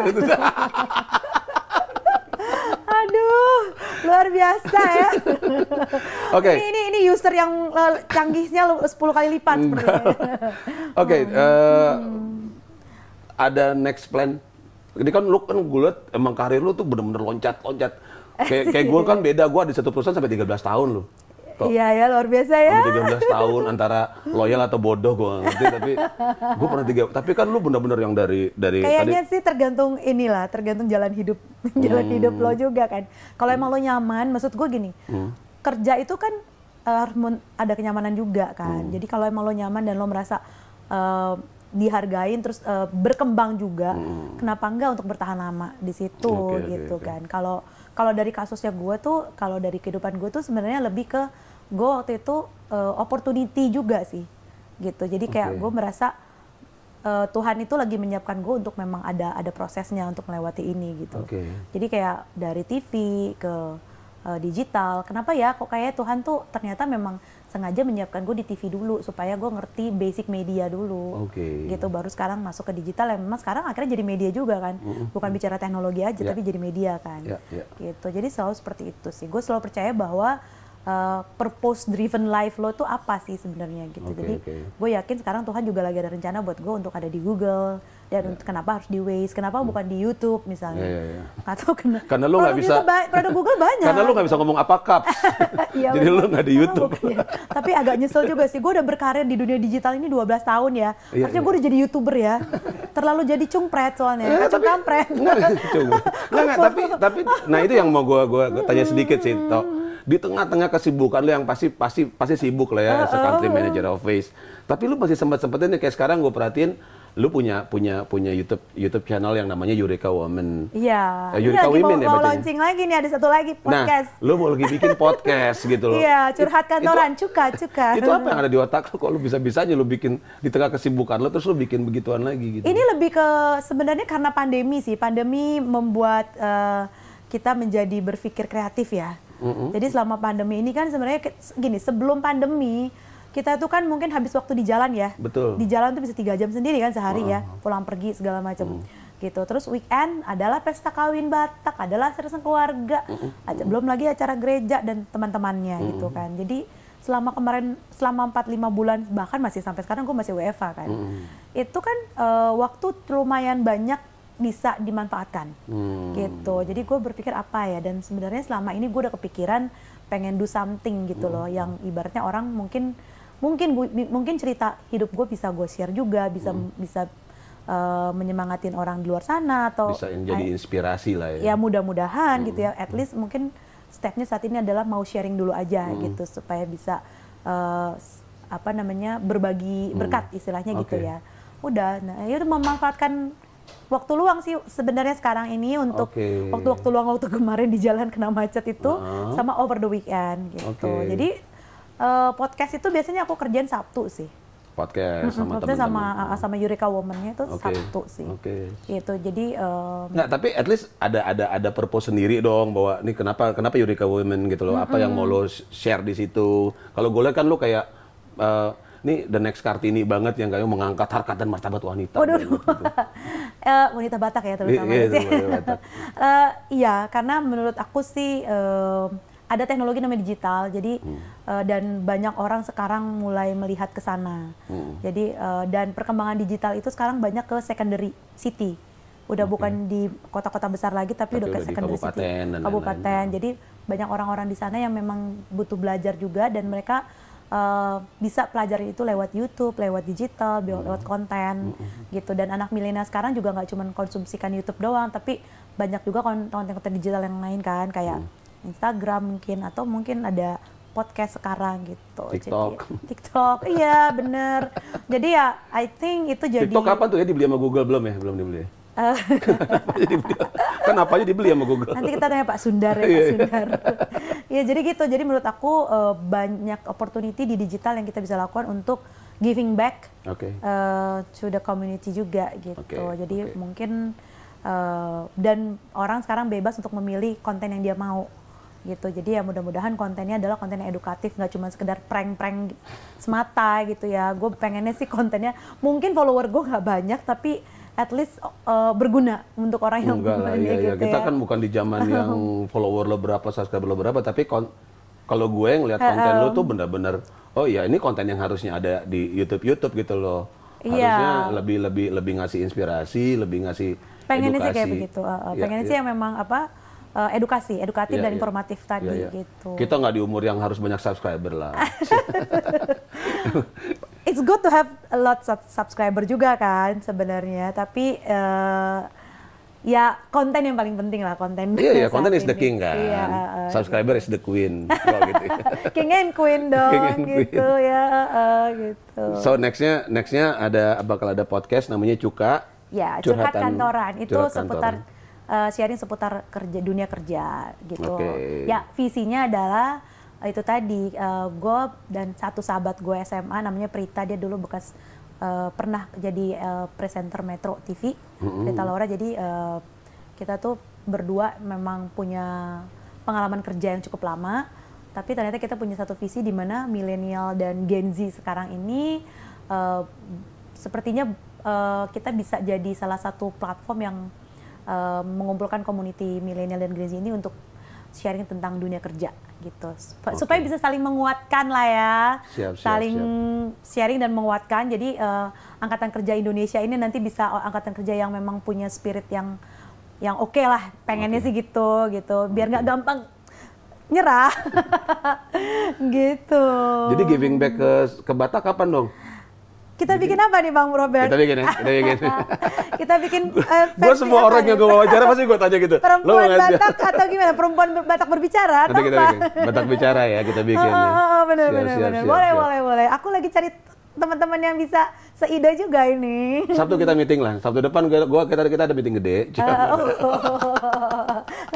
Aduh, luar biasa ya. Oke. Ini user yang canggihnya 10 kali lipat sepertinya. Oke, ada next plan. Ini kan lu kan gue liat emang karir lu tuh bener-bener loncat. Kayak gue kan beda, gue di satu perusahaan sampai 13 tahun lu. Iya ya, luar biasa ya. Sampai 13 tahun antara loyal atau bodoh gue nggak ngerti, tapi gue pernah tapi kan lu bener-bener yang dari kayaknya sih tergantung jalan hidup hidup lo juga kan. Kalau emang lo nyaman, maksud gue gini, kerja itu kan ada kenyamanan juga kan. Jadi kalau emang lo nyaman dan lo merasa dihargain terus berkembang juga, kenapa enggak untuk bertahan lama di situ gitu kan. Kalau dari kasusnya gue tuh, kalau dari kehidupan gue tuh sebenarnya lebih ke gue waktu itu opportunity juga sih gitu. Jadi kayak gue merasa Tuhan itu lagi menyiapkan gue untuk memang ada prosesnya untuk melewati ini gitu. Jadi kayak dari TV ke digital, kenapa ya kok kayak Tuhan tuh ternyata memang sengaja menyiapkan gue di TV dulu supaya gue ngerti basic media dulu, gitu. Baru sekarang masuk ke digital yang memang sekarang akhirnya jadi media juga kan, bukan bicara teknologi aja tapi jadi media kan, gitu. Jadi selalu seperti itu sih. Gue selalu percaya bahwa purpose driven life lo tuh apa sih sebenarnya gitu. Jadi gue yakin sekarang Tuhan juga lagi ada rencana buat gue untuk ada di Google. Dan kenapa harus di Waze, kenapa bukan di YouTube misalnya? Atau karena lu nggak bisa. Produk Google banyak. Karena lu nggak bisa ngomong apa caps. Jadi lu nggak di YouTube. Tapi agak nyesel juga sih. Gue udah berkarir di dunia digital ini 12 tahun ya. Harusnya gue udah jadi YouTuber ya. Terlalu jadi cungpret soalnya. Kacung kampret. Enggak, tapi nah itu yang mau gue tanya sedikit sih, Tok. Di tengah-tengah kesibukan lu yang pasti sibuk lah ya, as a country manager of Waze. Tapi lu masih sempat-sempatin nih, kayak sekarang gue perhatiin lu punya YouTube channel yang namanya Eureka Women. Iya. Eureka Women ya mau bacanya. launching lagi nih, ada satu lagi podcast. Nah, lu mau lagi bikin podcast gitu loh. Iya, curhat kantoran, cuka. Itu apa yang ada di otak lu kok lu bisa-bisanya lu bikin di tengah kesibukan lu terus lu bikin begituan lagi gitu. Ini lebih ke sebenarnya karena pandemi sih. Pandemi membuat kita menjadi berpikir kreatif ya. Jadi selama pandemi ini kan sebenarnya gini, sebelum pandemi kita tuh kan mungkin habis waktu di jalan ya. Betul. Di jalan tuh bisa 3 jam sendiri kan sehari ya, pulang pergi segala macam. Gitu. Terus weekend adalah pesta kawin Batak, adalah seriusan keluarga, belum lagi acara gereja dan teman-temannya gitu kan. Jadi selama 4-5 bulan, bahkan masih sampai sekarang gue masih WFH kan. Itu kan waktu lumayan banyak bisa dimanfaatkan gitu. Jadi gue berpikir apa ya, dan sebenarnya selama ini gue udah kepikiran pengen do something gitu loh, yang ibaratnya orang mungkin cerita hidup gue bisa gue share juga, bisa menyemangatin orang di luar sana, atau bisa jadi inspirasi lah ya. Ya mudah-mudahan gitu ya, at least mungkin stepnya saat ini adalah mau sharing dulu aja gitu, supaya bisa berbagi berkat istilahnya gitu ya. Udah, nah ya udah memanfaatkan waktu luang sih sebenarnya sekarang ini untuk waktu luang waktu kemarin di jalan kena macet itu sama over the weekend gitu. Jadi podcast itu biasanya aku kerjain Sabtu sih. Podcast sama teman-teman. sama Eureka Women-nya itu Sabtu sih. Gitu. Jadi nggak, tapi at least ada purpose sendiri dong, bahwa ini kenapa Eureka Women gitu loh. Apa yang mau lo share di situ. Kalau gue lihat kan lo kayak ini the next Kartini banget yang kayak mengangkat harkat dan martabat wanita. Waduh. Wanita Batak ya terutama. Iya, karena menurut aku sih ada teknologi namanya digital, jadi dan banyak orang sekarang mulai melihat ke sana. Jadi dan perkembangan digital itu sekarang banyak ke secondary city. Udah bukan di kota-kota besar lagi, tapi udah ke secondary city. Kabupaten. Jadi banyak orang-orang di sana yang memang butuh belajar juga, dan mereka bisa pelajari itu lewat YouTube, lewat digital, lewat konten gitu. Dan anak milenial sekarang juga nggak cuma konsumsikan YouTube doang, tapi banyak juga konten-konten digital yang lain kan, kayak Instagram mungkin, atau mungkin ada podcast sekarang gitu. TikTok, iya bener. Jadi ya, I think itu jadi. TikTok kapan tuh ya dibeli sama Google? Belum ya, belum dibeli. Kenapa aja dibeli sama Google? Nanti kita tanya Pak Sundar ya, Pak Sundar. Ya jadi gitu. Jadi menurut aku banyak opportunity di digital yang kita bisa lakukan untuk giving back Oke. to the community juga gitu. Oke, Jadi oke. mungkin dan orang sekarang bebas untuk memilih konten yang dia mau gitu. Jadi ya mudah-mudahan kontennya adalah konten yang edukatif, nggak cuma sekedar prank-prank semata gitu ya. Gue pengennya sih kontennya, mungkin follower gue nggak banyak tapi at least berguna untuk orang yang Enggak lah, punya iya, gitu kita ya. kan bukan di zaman yang follower lo berapa, subscriber lo berapa, tapi kalau gue ngeliat konten lo tuh benar-benar, oh ya ini konten yang harusnya ada di YouTube gitu loh. Iya. Harusnya lebih ngasih inspirasi, lebih ngasih Pengennya sih edukasi. kayak begitu. Iya, Pengennya iya. sih yang memang edukatif Iya, dan iya. informatif tadi Iya, iya. gitu. Kita nggak di umur yang harus banyak subscriber lah. It's good to have a lot of subscriber juga kan sebenarnya, tapi ya konten yang paling penting lah, konten. Iya, saat konten is the ini. king kan. Iya, Subscriber is the queen. Oh, gitu. king and queen dong, King and queen. gitu ya, gitu. So nextnya bakal ada podcast namanya Cuka. Ya, curhat kantoran itu Curhat seputar kantoran. sharing seputar dunia kerja gitu. Oke. Ya, visinya adalah itu tadi gue dan satu sahabat gue SMA namanya Prita, dia dulu bekas pernah jadi presenter Metro TV, Prita Laura. Jadi kita tuh berdua memang punya pengalaman kerja yang cukup lama, tapi ternyata kita punya satu visi di mana milenial dan Gen Z sekarang ini sepertinya kita bisa jadi salah satu platform yang mengumpulkan community milenial dan Gen Z ini untuk sharing tentang dunia kerja gitu, supaya bisa saling menguatkan lah ya, saling sharing dan menguatkan. Jadi angkatan kerja Indonesia ini nanti bisa angkatan kerja yang memang punya spirit yang oke lah, pengennya sih gitu, biar nggak gampang nyerah, gitu. Jadi giving back ke Batak kapan dong? Kita bikin apa nih Bang Robert? Kita bikin. Kita bikin Gue semua orang yang gue wawancara pasti gue tanya gitu. Perempuan Batak atau gimana? Perempuan Batak berbicara atau Nanti kita apa? bikin. Batak bicara ya, kita bikin. Bener. Siap. Boleh. Aku lagi cari teman-teman yang bisa seide juga ini. Sabtu kita meeting lah. Sabtu depan kita ada meeting gede.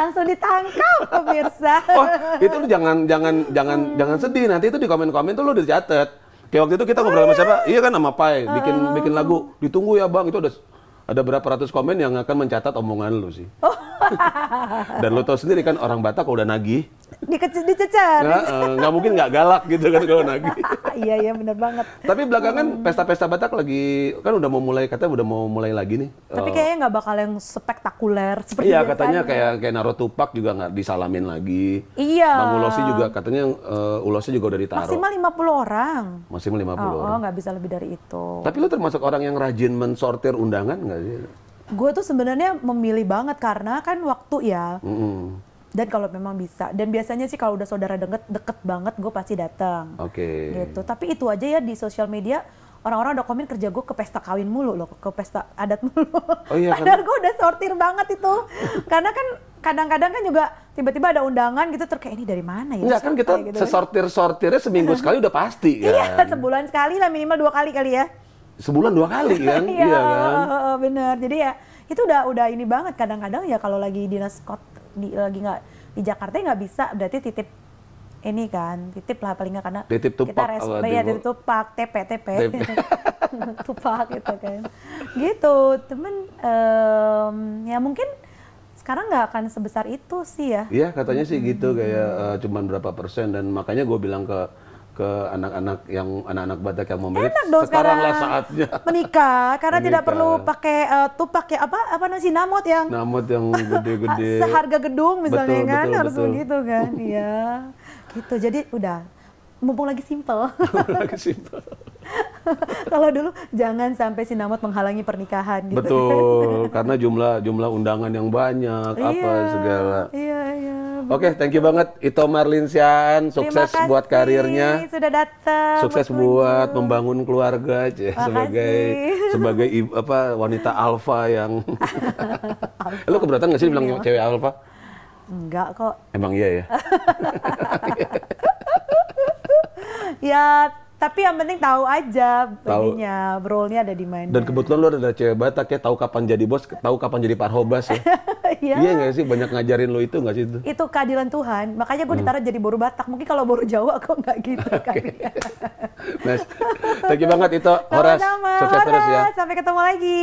Langsung ditangkap pemirsa. Wah, itu lu jangan sedih. Nanti itu di komen-komen tuh lu dicatat. Kayak waktu itu kita ngobrol sama siapa? Iya kan, sama Pai, bikin lagu. Ditunggu ya Bang, itu ada berapa ratus komen yang akan mencatat omongan lu sih. Dan lu tahu sendiri kan, orang Batak kalau udah nagih, dicecer. Nggak mungkin nggak galak gitu kan kalau nagih. Iya benar banget. Tapi belakangan pesta-pesta Batak lagi kan udah mau mulai lagi nih. Tapi kayaknya nggak bakal yang spektakuler seperti Iya, biasanya. katanya kayak Naro Tupak juga nggak disalamin lagi. Iya. Bang Ulosi juga katanya Ulosnya juga udah ditaruh. Maksimal 50 orang. Maksimal 50 orang. Nggak bisa lebih dari itu. Tapi lu termasuk orang yang rajin mensortir undangan nggak sih? Gue tuh sebenarnya memilih banget karena kan waktu ya. Dan kalau memang bisa, dan biasanya sih kalau udah saudara deket banget, gue pasti datang. Oke. Gitu. Tapi itu aja ya, di sosial media orang-orang udah komen kerja gue ke pesta kawin mulu loh, ke pesta adat mulu. Oh iya, Padahal gue udah sortir banget itu. Karena kan kadang-kadang kan juga tiba-tiba ada undangan gitu, kayak ini dari mana ya? Enggak kan, kita gitu. sesortir-sortirnya seminggu sekali udah pasti kan? Iya, sebulan sekali lah, minimal 2 kali ya. Sebulan 2 kali kan? Iya kan? Bener. Jadi ya itu udah ini banget. Kadang-kadang ya kalau lagi dinas lagi nggak di Jakarta nggak bisa, berarti titip ini kan, titip lah paling nggak, karena titip tupak, titip tupak, TP tupak gitu kan, gitu temen. Ya mungkin sekarang nggak akan sebesar itu sih ya. Iya katanya sih gitu, kayak cuman berapa persen, dan makanya gue bilang ke anak-anak Batak yang mau merit, sekarang lah saatnya menikah, karena tidak perlu pakai tupak ya, apa namanya, sinamot yang gede-gede seharga gedung misalnya. Betul, harus betul. begitu kan. Iya gitu, jadi udah mumpung lagi simple. Kalau dulu jangan sampai sinamot menghalangi pernikahan gitu. Betul, karena jumlah undangan yang banyak, apa segala. Iya. Oke, thank you banget Ito Marlinsyaan, sukses buat karirnya. Sudah datang. Sukses buat membangun keluarga, sebagai wanita alfa yang. Lu keberatan nggak sih bilang cewek alfa? Enggak kok. Emang iya ya? Ya, tapi yang penting tahu aja ininya, role-nya ada di mana. Dan kebetulan lu ada cewek Batak ya, tahu kapan jadi bos, tahu kapan jadi parhobas ya. Iya nggak sih, banyak ngajarin lo itu nggak sih itu? Itu keadilan Tuhan, makanya gue ditaruh jadi boru Batak. Mungkin kalau boru Jawa kok nggak gitu kan. Nice. Thank you banget itu, Horas. Sama-sama, Sukses terus ya. Horas. Sampai ketemu lagi.